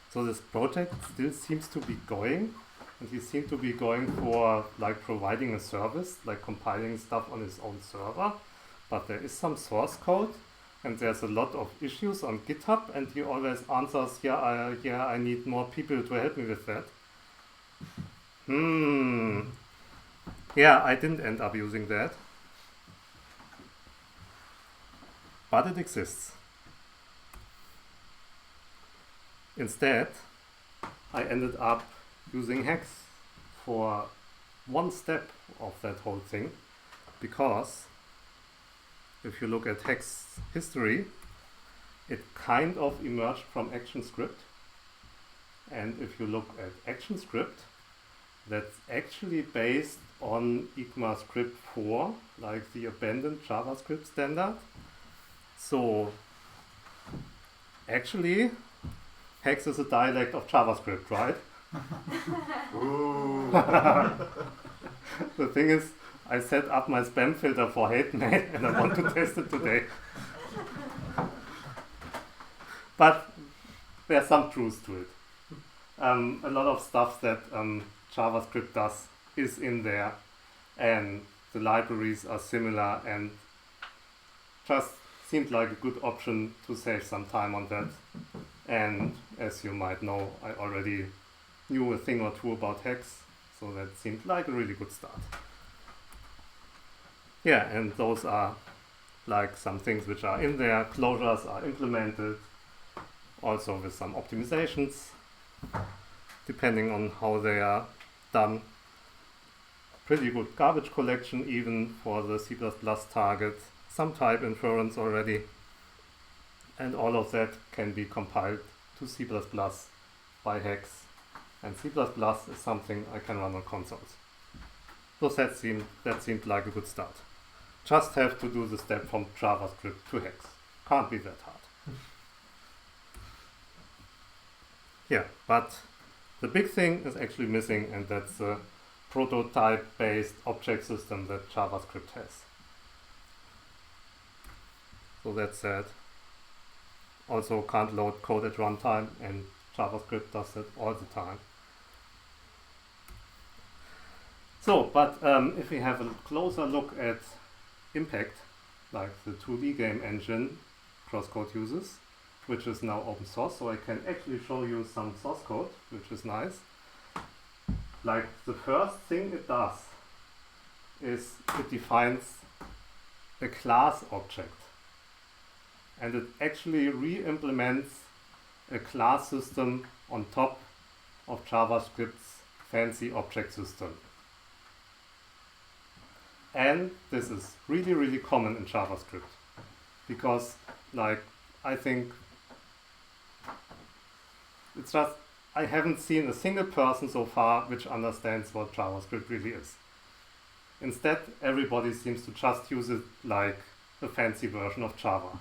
so this project still seems to be going, and he seemed to be going for like providing a service, like compiling stuff on his own server. But there is some source code, and there's a lot of issues on GitHub, and he always answers, yeah, I need more people to help me with that. Yeah, I didn't end up using that. But it exists. Instead, I ended up using Haxe for one step of that whole thing, because if you look at Haxe history, it kind of emerged from ActionScript. And if you look at ActionScript, that's actually based on ECMAScript 4, like the abandoned JavaScript standard. So actually, Haxe is a dialect of JavaScript, right? The thing is, I set up my spam filter for hate mail and I want to test it today. But there's some truth to it. A lot of stuff that JavaScript does is in there, and the libraries are similar, and just seemed like a good option to save some time on that. And as you might know, I already knew a thing or two about Haxe, so that seemed like a really good start. Yeah, and those are like some things which are in there. Closures are implemented, also with some optimizations, depending on how they are done. Pretty good garbage collection even for the C++ target, some type inference already, and all of that can be compiled to C++ by Haxe, and C++ is something I can run on consoles. So that seemed like a good start. Just have to do the step from JavaScript to Haxe. Can't be that hard. Yeah, but the big thing is actually missing, and that's the prototype-based object system that JavaScript has. So that's sad. Also can't load code at runtime, and JavaScript does that all the time. So, but if we have a closer look at impact, like the 2D game engine CrossCode uses, which is now open source, so I can actually show you some source code, which is nice. Like the first thing it does is it defines a class object, and it actually re-implements a class system on top of JavaScript's fancy object system. And this is really, really common in JavaScript, because like I think it's just, I haven't seen a single person so far which understands what JavaScript really is. Instead, everybody seems to just use it like a fancy version of Java.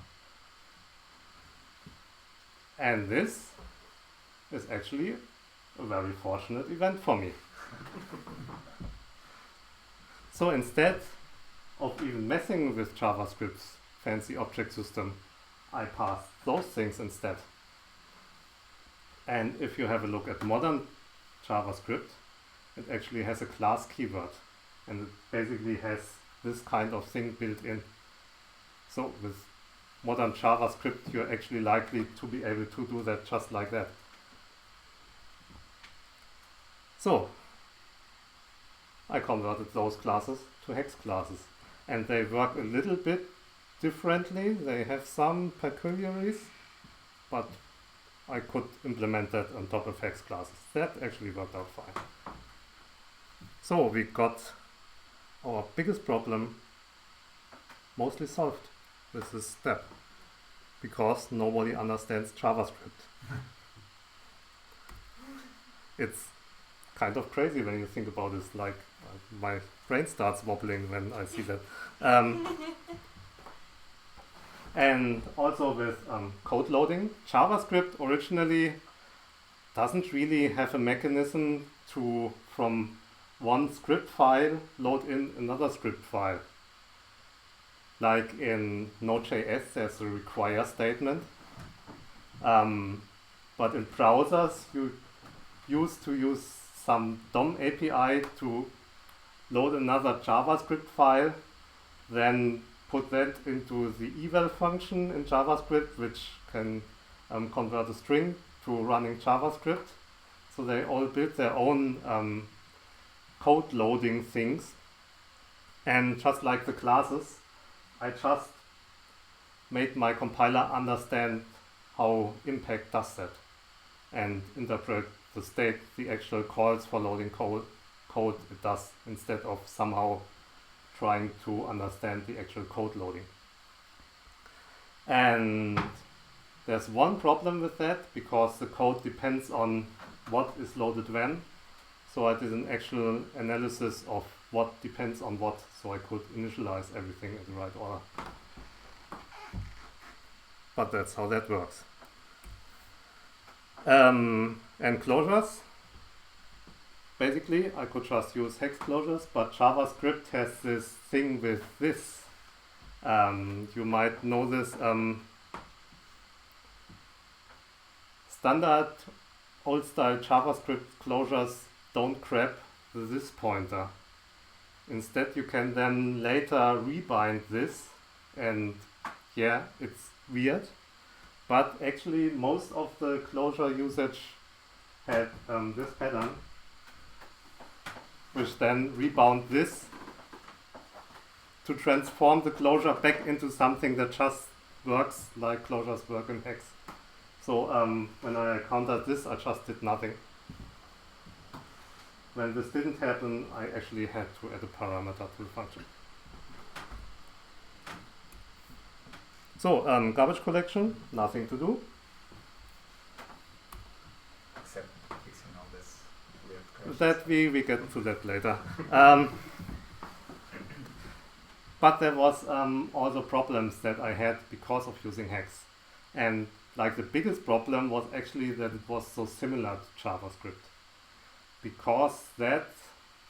And this is actually a very fortunate event for me. So instead of even messing with JavaScript's fancy object system, I passed those things instead. And if you have a look at modern JavaScript, it actually has a class keyword, and it basically has this kind of thing built in. So with modern JavaScript, you're actually likely to be able to do that just like that. So I converted those classes to Haxe classes, and they work a little bit differently. They have some peculiarities, but I could implement that on top of Haxe classes. That actually worked out fine. So we got our biggest problem mostly solved with this step, because nobody understands JavaScript. It's kind of crazy when you think about this, like my brain starts wobbling when I see that. And also with code loading, JavaScript originally doesn't really have a mechanism to, from one script file, load in another script file. Like in Node.js, there's a require statement. But in browsers, you used to use some DOM API to load another JavaScript file, then put that into the eval function in JavaScript, which can convert a string to running JavaScript. So they all built their own code loading things. And just like the classes, I just made my compiler understand how impact does that and interpret the state, the actual calls for loading code it does, instead of somehow trying to understand the actual code loading. And there's one problem with that, because the code depends on what is loaded when. So I did an actual analysis of what depends on what, so I could initialize everything in the right order. But that's how that works. And closures. Basically, I could just use hex closures, but JavaScript has this thing with this. You might know this. Standard old-style JavaScript closures don't grab this pointer. Instead, you can then later rebind this, and yeah, it's weird. But actually, most of the closure usage had this pattern, which then rebound this to transform the closure back into something that just works like closures work in Haxe. So when I encountered this, I just did nothing. When this didn't happen, I actually had to add a parameter to the function. So garbage collection, nothing to do. Except fixing all this weird crashes. That we get to that later. But there was also problems that I had because of using Haxe. And like the biggest problem was actually that it was so similar to JavaScript, because that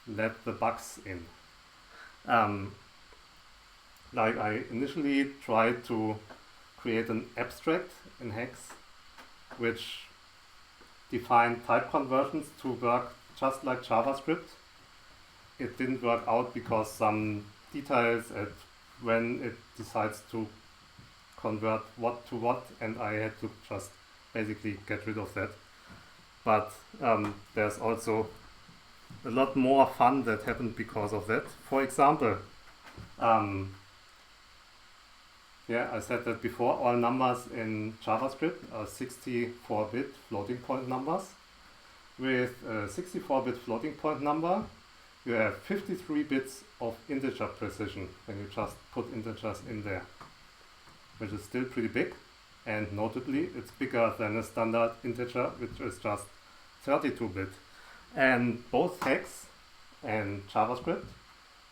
let the bugs in. Like I initially tried to create an abstract in Haxe which defined type conversions to work just like JavaScript. It didn't work out because some details at when it decides to convert what to what, and I had to just basically get rid of that. But there's also a lot more fun that happened because of that. For example, yeah, I said that before, all numbers in JavaScript are 64-bit floating point numbers. With a 64-bit floating point number, you have 53 bits of integer precision when you just put integers in there, which is still pretty big. And notably, it's bigger than a standard integer, which is just 32-bit. And both Haxe and JavaScript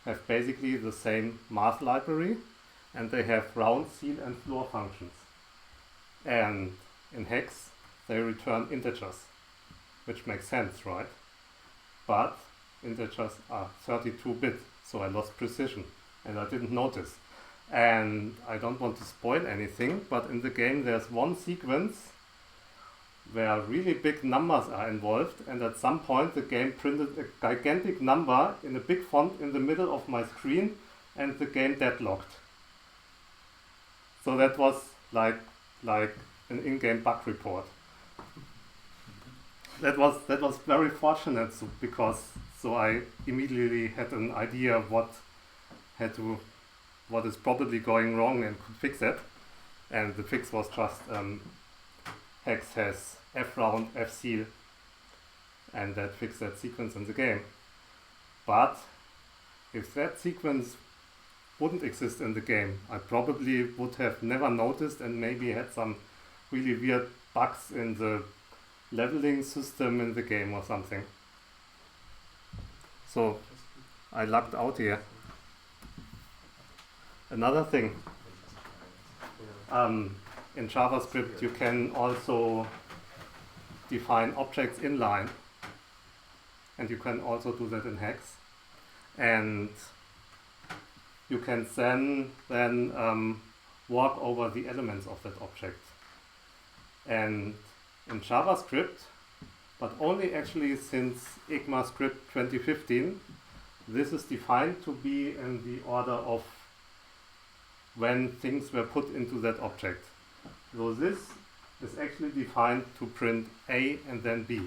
have basically the same math library, and they have round, ceil, and floor functions. And in Haxe, they return integers, which makes sense, right? But integers are 32-bit, so I lost precision, and I didn't notice. And I don't want to spoil anything, but in the game there's one sequence where really big numbers are involved, and at some point the game printed a gigantic number in a big font in the middle of my screen, and the game deadlocked. So that was like an in-game bug report. That was very fortunate, because I immediately had an idea of what is probably going wrong and could fix it. And the fix was just Haxe has fround, fceil, and that fixed that sequence in the game. But if that sequence wouldn't exist in the game, I probably would have never noticed and maybe had some really weird bugs in the leveling system in the game or something. So I lucked out here. Another thing, in JavaScript you can also define objects inline, and you can also do that in Haxe. And you can then walk over the elements of that object. And in JavaScript, but only actually since ECMAScript 2015, this is defined to be in the order of when things were put into that object. So this is actually defined to print A and then B.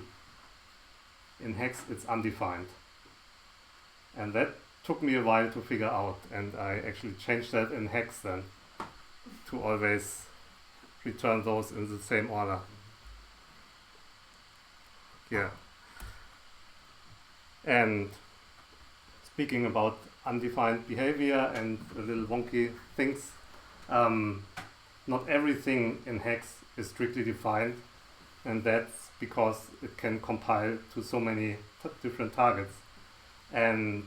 In Haxe it's undefined. And that took me a while to figure out, and I actually changed that in Haxe then to always return those in the same order. Yeah. And speaking about undefined behavior and a little wonky things, not everything in Haxe is strictly defined, and that's because it can compile to so many different targets. And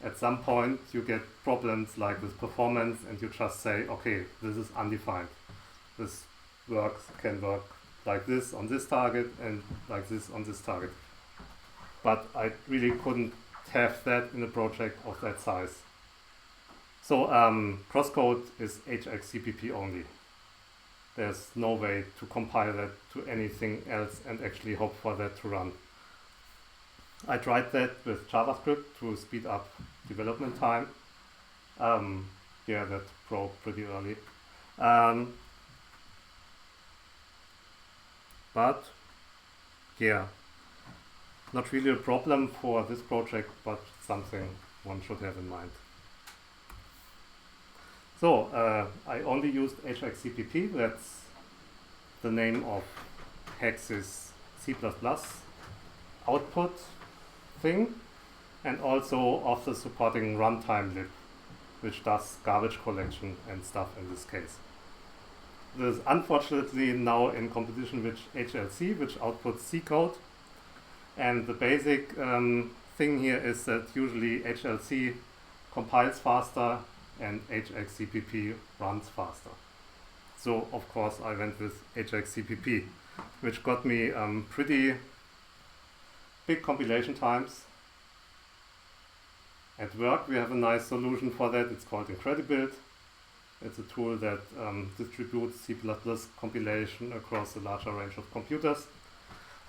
at some point you get problems like with performance, and you just say, okay, this is undefined. This can work like this on this target and like this on this target. But I really couldn't have that in a project of that size. So CrossCode is HXCPP only. There's no way to compile that to anything else and actually hope for that to run. I tried that with JavaScript to speed up development time. Yeah, that broke pretty early. But yeah, not really a problem for this project, but something one should have in mind. So I only used HXCPP. That's the name of Haxe's C++ output thing, and also of the supporting runtime lib, which does garbage collection and stuff in this case. This is unfortunately now in competition with HLC, which outputs C code. And the basic thing here is that usually HLC compiles faster and HXCPP runs faster. So of course I went with HXCPP, which got me pretty big compilation times. At work we have a nice solution for that. It's called Incredibuild. It's a tool that distributes C++ compilation across a larger range of computers.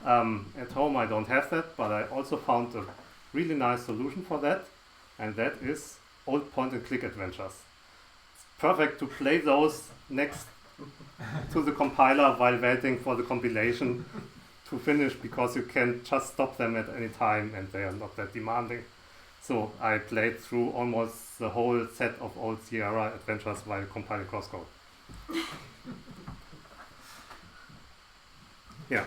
At home I don't have that, but I also found a really nice solution for that, and that is old point-and-click adventures. It's perfect to play those next to the compiler while waiting for the compilation to finish, because you can just stop them at any time and they are not that demanding. So I played through almost the whole set of old Sierra adventures while compiling CrossCode. Yeah.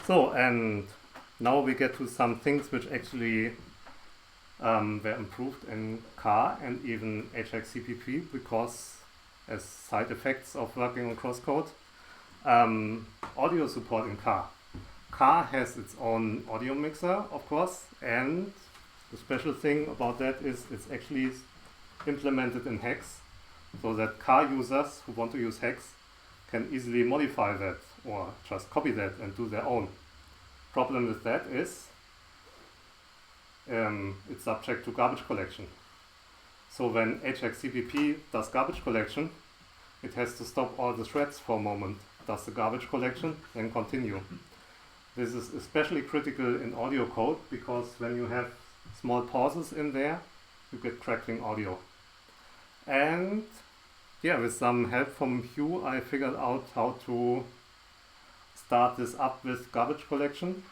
So, and now we get to some things which actually were improved in CAR and even HXCPP, because as side effects of working on CrossCode, audio support in CAR. CAR has its own audio mixer, of course, and the special thing about that is it's actually implemented in Haxe, so that CAR users who want to use Haxe can easily modify that or just copy that and do their own. Problem with that is it's subject to garbage collection. So when HXCPP does garbage collection, it has to stop all the threads for a moment, does the garbage collection, then continue. This is especially critical in audio code, because when you have small pauses in there, you get crackling audio. And yeah, with some help from Hugh, I figured out how to start this up with garbage collection,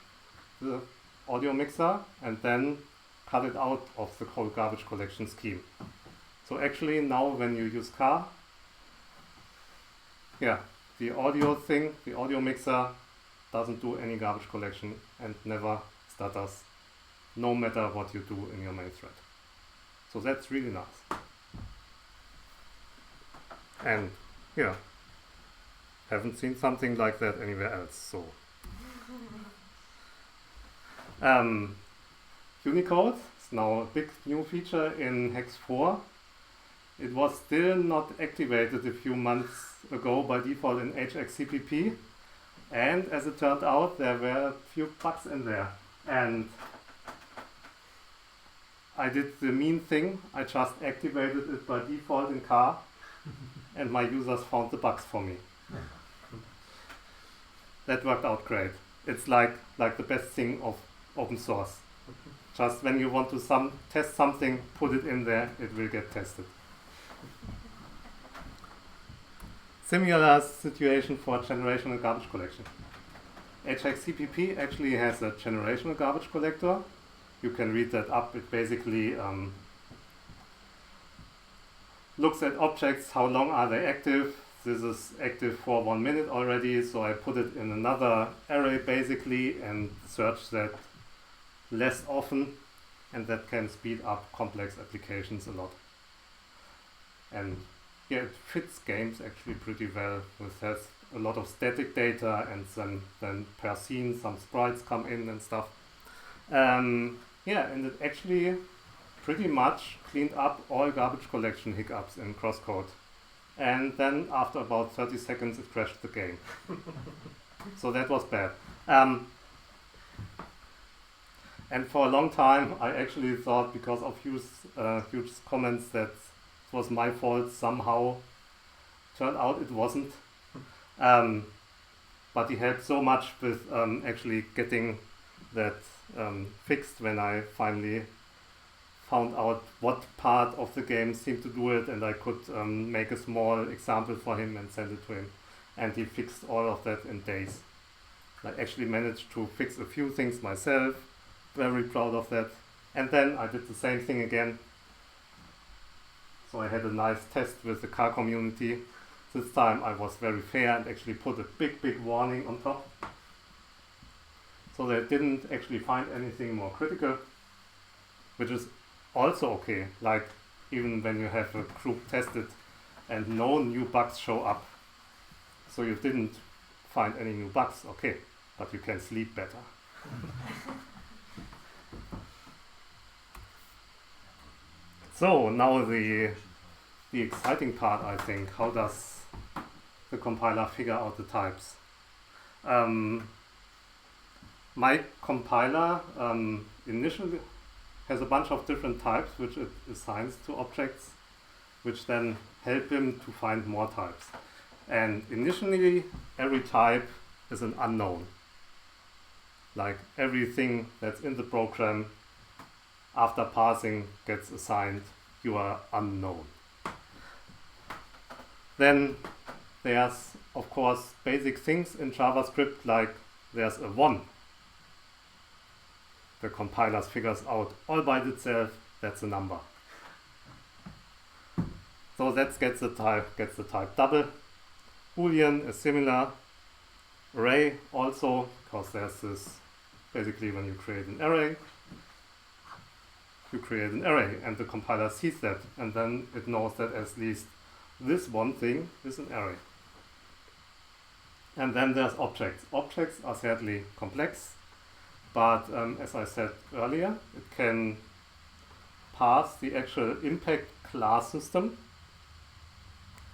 the audio mixer, and then cut it out of the whole garbage collection scheme. So actually now when you use CAR, yeah, the audio mixer doesn't do any garbage collection and never stutters, no matter what you do in your main thread. So that's really nice. And yeah, haven't seen something like that anywhere else. So Unicode is now a big new feature in Haxe 4. It was still not activated a few months ago by default in HXCPP, and as it turned out, there were a few bugs in there. And I did the mean thing, I just activated it by default in CAR, and my users found the bugs for me. That worked out great. It's like the best thing of open source. Just when you want to test something, put it in there, it will get tested. Similar situation for generation and garbage collection. HXCPP actually has a generational garbage collector. You can read that up. It basically looks at objects, how long are they active. This is active for 1 minute already, so I put it in another array basically and search that less often, and that can speed up complex applications a lot. And yeah, it fits games actually pretty well. It has a lot of static data, and then per scene some sprites come in and stuff. Yeah, and it actually pretty much cleaned up all garbage collection hiccups in CrossCode. And then after about 30 seconds it crashed the game. So that was bad. And for a long time I actually thought, because of huge comments, that it was my fault somehow. Turned out it wasn't. But he helped so much with actually getting that fixed when I finally found out what part of the game seemed to do it, and I could make a small example for him and send it to him. And he fixed all of that in days. I actually managed to fix a few things myself, very proud of that. And then I did the same thing again. So I had a nice test with the car community. This time I was very fair and actually put a big warning on top. So they didn't actually find anything more critical, which is also okay. Like, even when you have a group tested and no new bugs show up, so you didn't find any new bugs, okay, but you can sleep better. So now the exciting part, I think. How does the compiler figure out the types? My compiler initially has a bunch of different types which it assigns to objects, which then help him to find more types. And initially every type is an unknown. Like, everything that's in the program after parsing gets assigned, you are unknown. Then there's of course basic things in JavaScript, like there's a 1. The compiler figures out all by itself, that's a number. So that gets the type double. Boolean is similar. Array also, because there's this, basically when you create an array, you create an array and the compiler sees that, and then it knows that at least this one thing is an array. And then there's objects. Objects are sadly complex, but as I said earlier, it can parse the actual impact class system,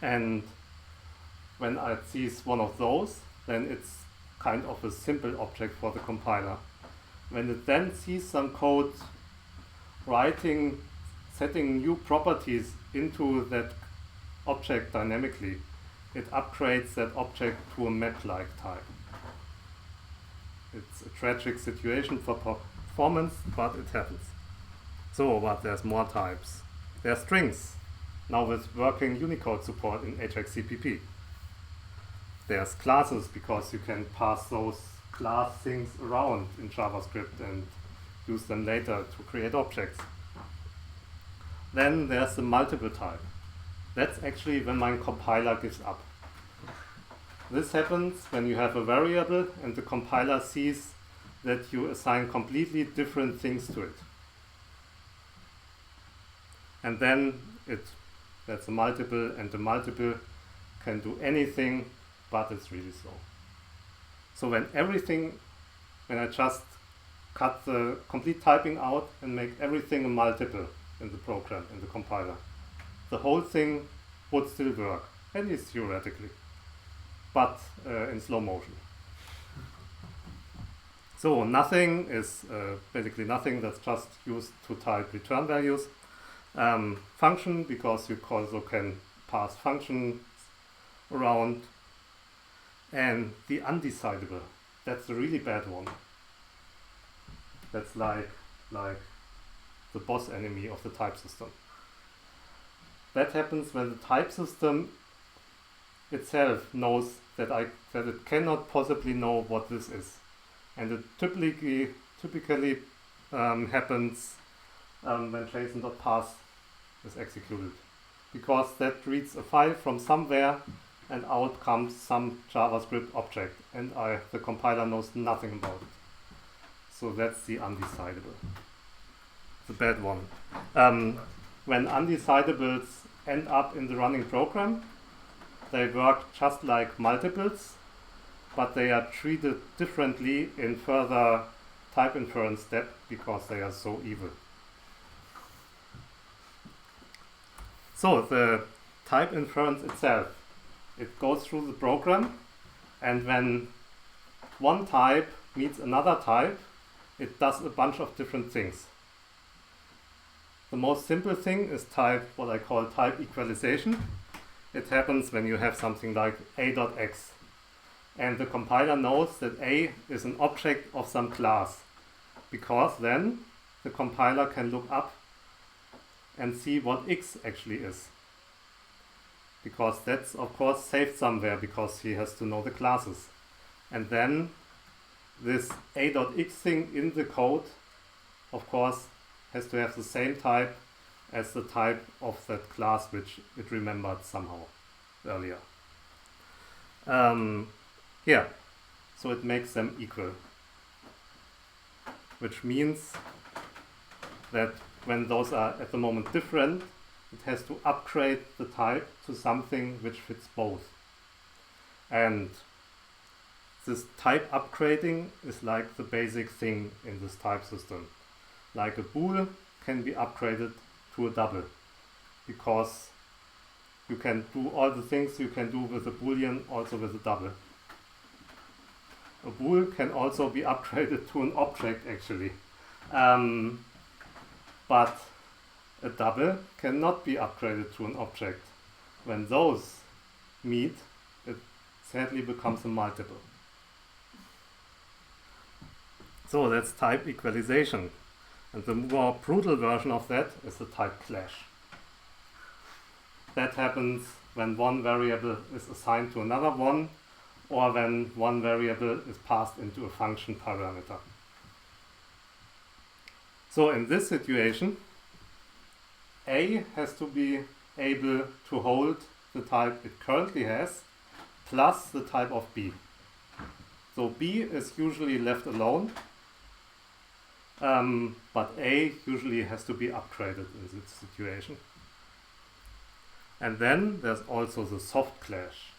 and when it sees one of those, then it's kind of a simple object for the compiler. When it then sees some code setting new properties into that object dynamically, it upgrades that object to a map-like type. It's a tragic situation for performance, but it happens. So, but there's more types. There are strings, now with working Unicode support in HXCPP. There's classes, because you can pass those class things around in JavaScript and use them later to create objects. Then there's the multiple type. That's actually when my compiler gives up. This happens when you have a variable and the compiler sees that you assign completely different things to it. And then that's a multiple, and the multiple can do anything, but it's really slow. So when I just cut the complete typing out and make everything a multiple in the program, in the compiler, the whole thing would still work, at least theoretically, but in slow motion. So nothing is basically nothing, that's just used to type return values. Function, because you also can pass functions around. And the undecidable, that's a really bad one. That's like the boss enemy of the type system. That happens when the type system itself knows that it cannot possibly know what this is. And it typically happens when JSON.parse is executed, because that reads a file from somewhere and out comes some JavaScript object, and the compiler knows nothing about it. So that's the undecidable, the bad one. When undecidables end up in the running program, they work just like multiples, but they are treated differently in further type inference step because they are so evil. So the type inference itself, it goes through the program, and when one type meets another type, it does a bunch of different things. The most simple thing is what I call type equalization. It happens when you have something like a.x, and the compiler knows that a is an object of some class, because then the compiler can look up and see what x actually is, because that's of course saved somewhere, because he has to know the classes. And then this a.x thing in the code, of course, has to have the same type as the type of that class which it remembered somehow earlier. Yeah, so it makes them equal, which means that when those are at the moment different, it has to upgrade the type to something which fits both. And this type upgrading is like the basic thing in this type system. Like a bool can be upgraded to a double, because you can do all the things you can do with a boolean also with a double. A bool can also be upgraded to an object actually. But a double cannot be upgraded to an object. When those meet, it sadly becomes a multiple. So that's type equalization. And the more brutal version of that is the type clash. That happens when one variable is assigned to another one, or when one variable is passed into a function parameter. So in this situation, A has to be able to hold the type it currently has, plus the type of B. So B is usually left alone, but A usually has to be upgraded in this situation. And then there's also the soft clash.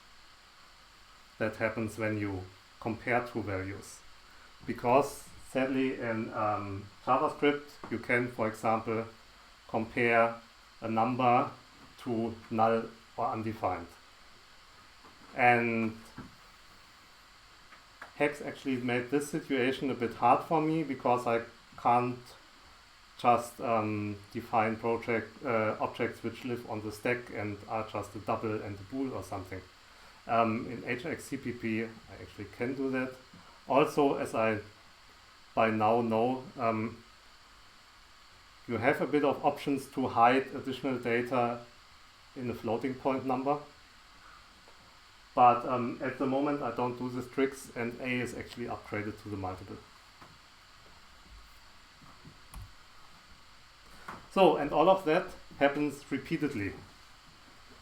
That happens when you compare two values. Because sadly in JavaScript you can, for example, compare a number to null or undefined. And Haxe actually made this situation a bit hard for me, because I can't just define objects which live on the stack and are just a double and a bool or something. In Haxe CPP I actually can do that. Also, as I by now know, you have a bit of options to hide additional data in a floating point number. But at the moment I don't do these tricks, and A is actually upgraded to the multiple. So, and all of that happens repeatedly,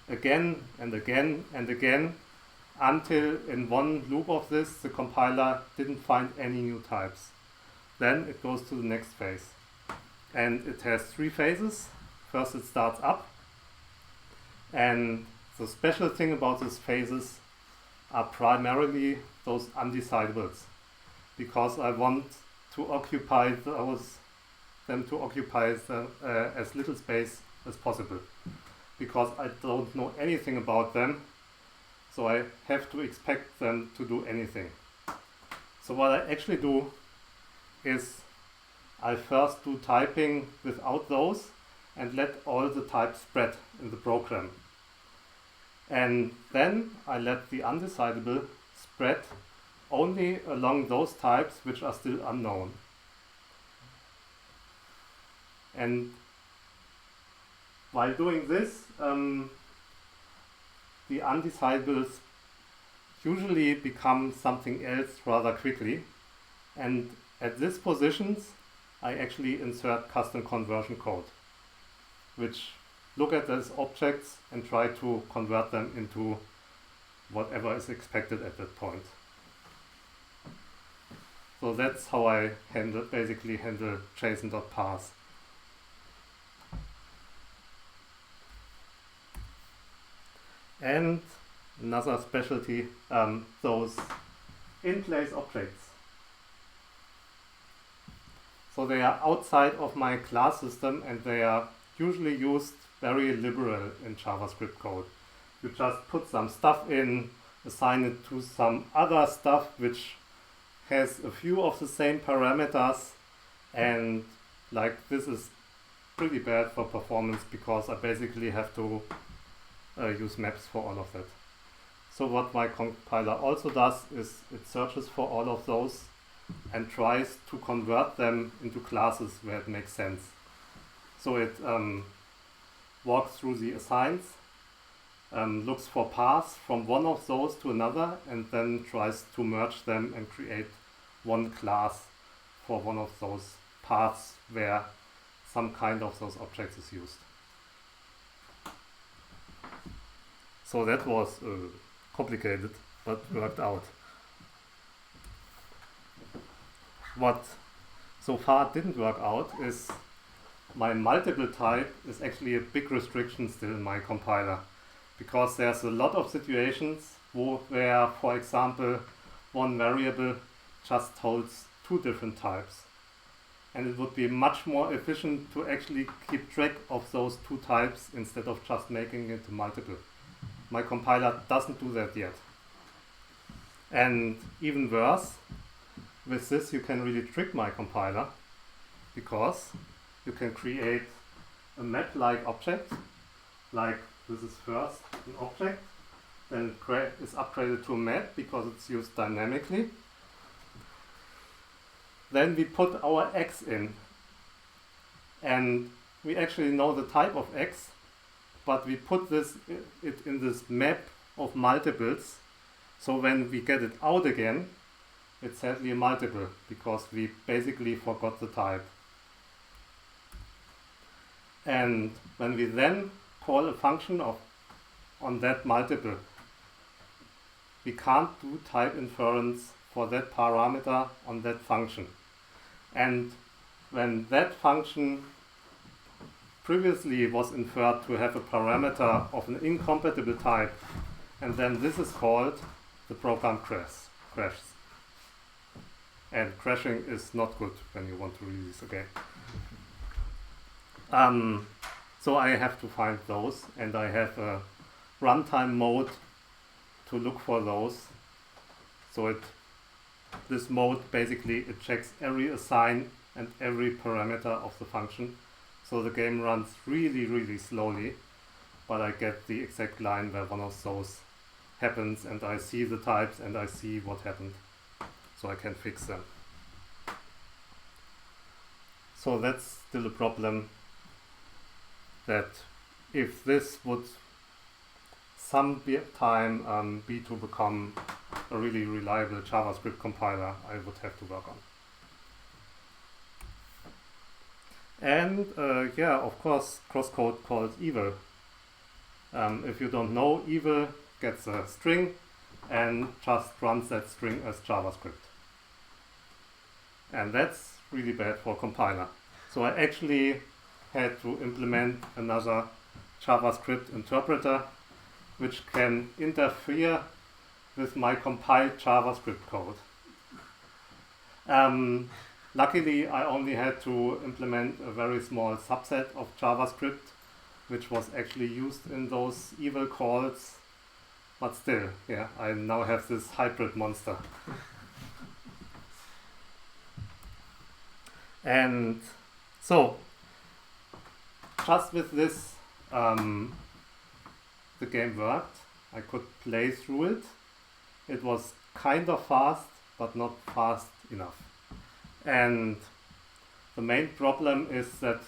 again and again and again, until in one loop of this the compiler didn't find any new types. Then it goes to the next phase. And it has three phases. First it starts up. And the special thing about these phases are primarily those undecidables, because I want to occupy them to occupy as little space as possible, because I don't know anything about them, so I have to expect them to do anything. So what I actually do is I first do typing without those and let all the types spread in the program. And then I let the undecidable spread only along those types which are still unknown. And while doing this, the undecidables usually become something else rather quickly. And at these positions, I actually insert custom conversion code, which look at those objects and try to convert them into whatever is expected at that point. So that's how I basically handle JSON.parse. And another specialty, those in-place objects. So they are outside of my class system and they are usually used very liberal in JavaScript code. You just put some stuff in, assign it to some other stuff which has a few of the same parameters, and like this is pretty bad for performance because I basically have to use maps for all of that. So what my compiler also does is it searches for all of those and tries to convert them into classes where it makes sense. So it walks through the assigns, looks for paths from one of those to another, and then tries to merge them and create one class for one of those paths where some kind of those objects is used. So that was complicated, but worked out. What so far didn't work out is my multiple type is actually a big restriction still in my compiler, because there's a lot of situations where, for example, one variable just holds two different types. And it would be much more efficient to actually keep track of those two types instead of just making it multiple. My compiler doesn't do that yet. And even worse, with this you can really trick my compiler, because you can create a map-like object, like this is first an object, then is upgraded to a map because it's used dynamically. Then we put our x in, and we actually know the type of x, but we put it in this map of multiples, so when we get it out again, it's sadly a multiple, because we basically forgot the type. And when we then call a function on that multiple, we can't do type inference for that parameter on that function. And when that function previously was inferred to have a parameter of an incompatible type, and then this is called, the program crashes. And crashing is not good when you want to release a game. So I have to find those, and I have a runtime mode to look for those. So this mode basically it checks every assign and every parameter of the function. So the game runs really, really slowly, but I get the exact line where one of those happens, and I see the types and I see what happened, so I can fix them. So that's still a problem, that if this would time be to become a really reliable JavaScript compiler, I would have to work on. And yeah, of course, CrossCode calls evil. If you don't know, evil gets a string and just runs that string as JavaScript. And that's really bad for a compiler. So I actually had to implement another JavaScript interpreter which can interfere with my compiled JavaScript code. Luckily, I only had to implement a very small subset of JavaScript, which was actually used in those evil calls. But still, yeah, I now have this hybrid monster. And so, just with this, the game worked. I could play through it. It was kind of fast, but not fast enough. And the main problem is that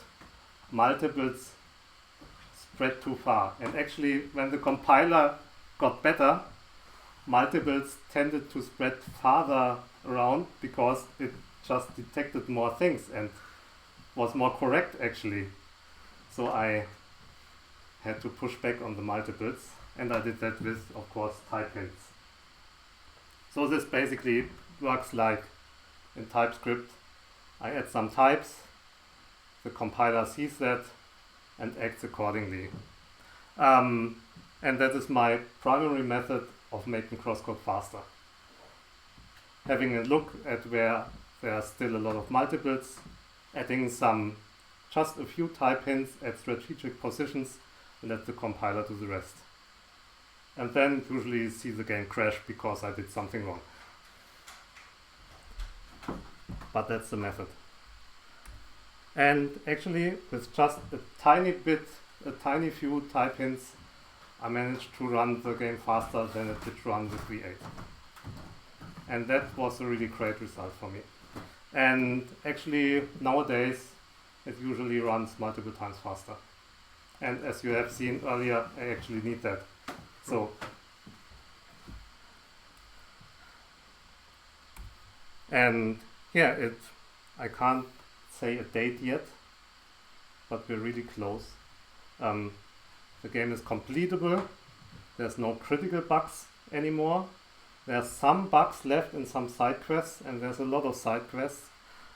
multiples spread too far. And actually, when the compiler got better, multiples tended to spread farther around because it just detected more things and was more correct actually. So I had to push back on the multiples, and I did that with, of course, type hints. So this basically works like in TypeScript. I add some types, the compiler sees that and acts accordingly. And that is my primary method of making CrossCode faster. Having a look at where there are still a lot of multiples, adding just a few type hints at strategic positions, and let the compiler do the rest. And then usually see the game crash because I did something wrong. But that's the method. And actually, with just a tiny few type hints, I managed to run the game faster than it did run with V8. And that was a really great result for me. And actually, nowadays, it usually runs multiple times faster. And as you have seen earlier, I actually need that. So, and yeah, I can't say a date yet, but we're really close. The game is completable. There's no critical bugs anymore. There's some bugs left in some side quests, and there's a lot of side quests.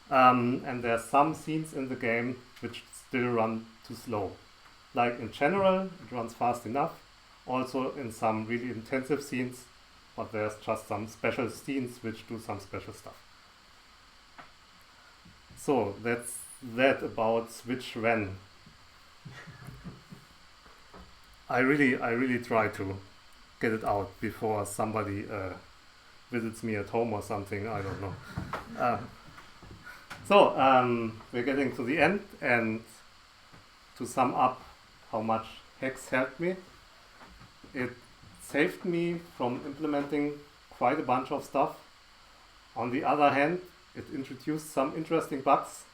And there's some scenes in the game which still run too slow. Like in general, it runs fast enough. Also in some really intensive scenes, but there's just some special scenes which do some special stuff. So that's that about switch when. I really try to get it out before somebody visits me at home or something. I don't know. So we're getting to the end, and to sum up how much Haxe helped me, it saved me from implementing quite a bunch of stuff. On the other hand, it introduced some interesting bugs.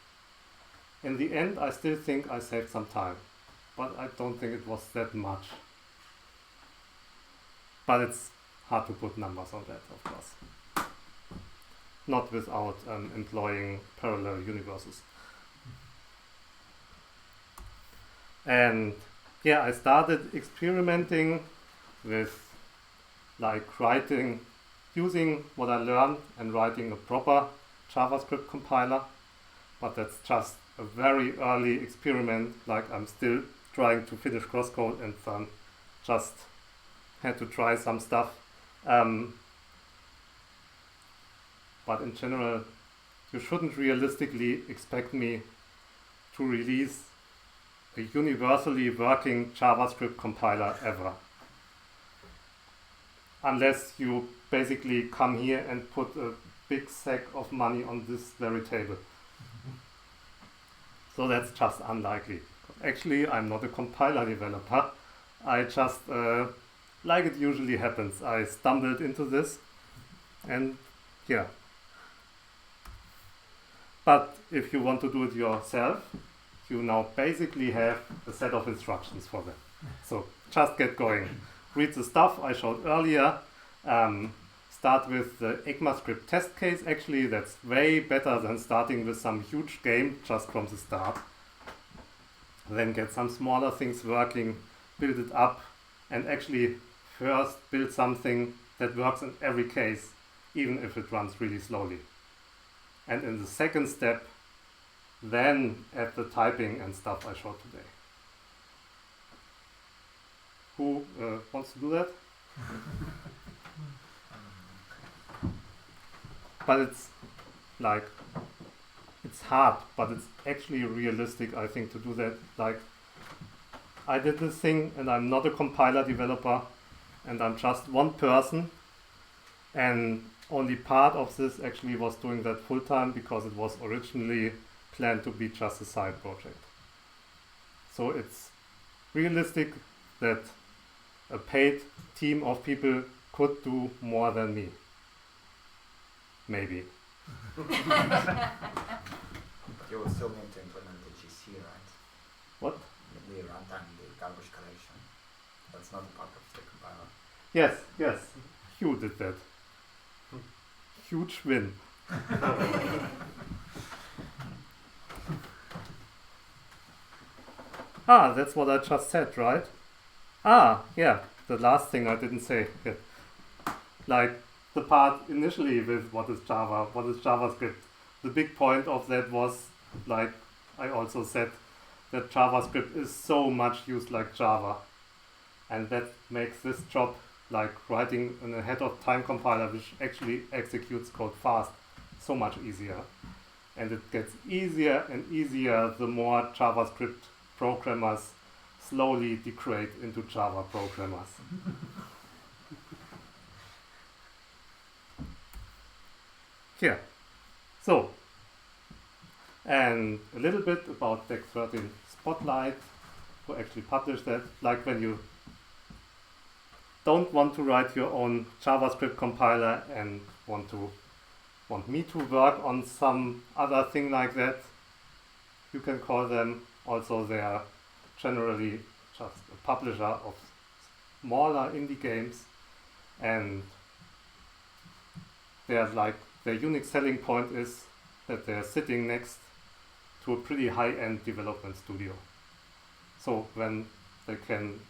In the end, I still think I saved some time, but I don't think it was that much. But it's hard to put numbers on that, of course. Not without employing parallel universes. And yeah, I started experimenting with like using what I learned and writing a proper JavaScript compiler. But that's just a very early experiment. Like I'm still trying to finish CrossCode and just had to try some stuff. But in general, you shouldn't realistically expect me to release a universally working JavaScript compiler ever. Unless you basically come here and put a big sack of money on this very table. So that's just unlikely. Actually, I'm not a compiler developer. I just, like it usually happens, I stumbled into this and yeah. But if you want to do it yourself, you now basically have a set of instructions for that. So just get going. Read the stuff I showed earlier. Start with the ECMAScript test case. Actually, that's way better than starting with some huge game just from the start. Then get some smaller things working, build it up, and actually first build something that works in every case, even if it runs really slowly. And in the second step, then add the typing and stuff I showed today. Who wants to do that? But it's like, it's hard, but it's actually realistic, I think, to do that. Like, I did this thing and I'm not a compiler developer and I'm just one person, and only part of this actually was doing that full time because it was originally planned to be just a side project. So it's realistic that a paid team of people could do more than me. Maybe. You will still need to implement the GC, right? What? The runtime, the garbage collection. That's not part of the compiler. Yes. Hugh did that. huge win. That's what I just said, right? Yeah, the last thing I didn't say. Yeah. Like the part initially with what is Java, what is JavaScript. The big point of that was, like I also said, that JavaScript is so much used like Java. And that makes this job, like writing an ahead of time compiler which actually executes code fast, so much easier. And it gets easier and easier the more JavaScript programmers slowly degrade into Java programmers. Here. So, and a little bit about Deck 13 Spotlight, who actually published that. Like when you don't want to write your own JavaScript compiler and want me to work on some other thing like that, you can call them. Also, they are generally just a publisher of smaller indie games, and their unique selling point is that they're sitting next to a pretty high-end development studio. So when they can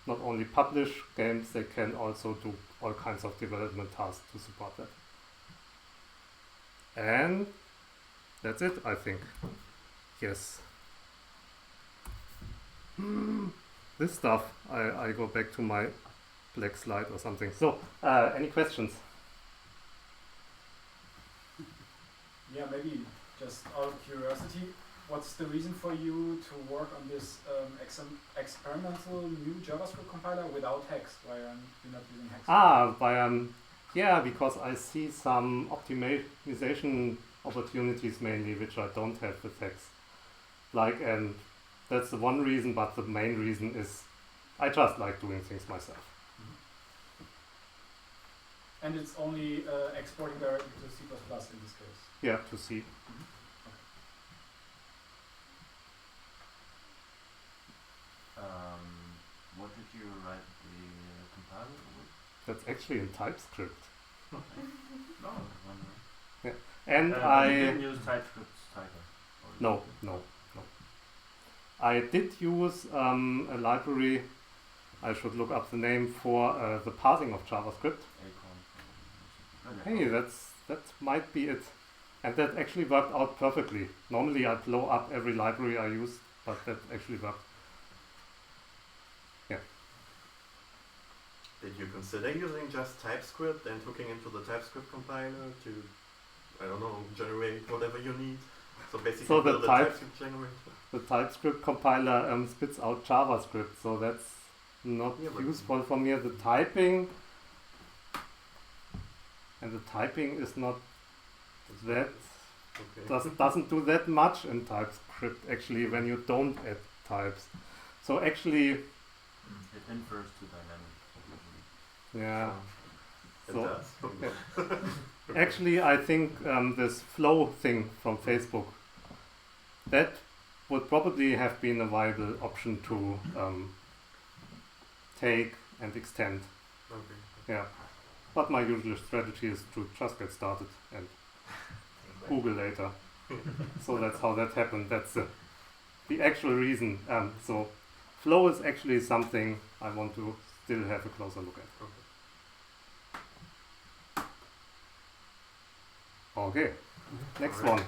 not only publish games, they can also do all kinds of development tasks to support that. And that's it, I think. Yes. This stuff, I go back to my black slide or something. So, any questions? Yeah, maybe just out of curiosity, what's the reason for you to work on this experimental new JavaScript compiler without Haxe? Why are you not using Haxe? Yeah, because I see some optimization opportunities mainly, which I don't have with Haxe. And that's the one reason, but the main reason is I just like doing things myself. And it's only exporting directly to C++ in this case? Yeah, to C. What did you write the compiler with? That's actually in TypeScript. No, I was wondering. And You didn't use TypeScript either? No. I did use a library, I should look up the name, for the parsing of JavaScript. Hey, that might be it. And that actually worked out perfectly. Normally I blow up every library I use, but that actually worked. Yeah. Did you consider using just TypeScript and hooking into the TypeScript compiler to, I don't know, generate whatever you need? So basically So build a TypeScript generator? The TypeScript compiler spits out JavaScript, so that's not useful for me. The typing is not that, doesn't do that much in TypeScript actually when you don't add types. So actually, it infers to dynamic. Yeah. It does. Actually, I think this flow thing from Facebook, that would probably have been a viable option to take and extend. Okay. Yeah. But my usual strategy is to just get started and Google later. So that's how that happened. That's the actual reason. So flow is actually something I want to still have a closer look at. Okay. Next one.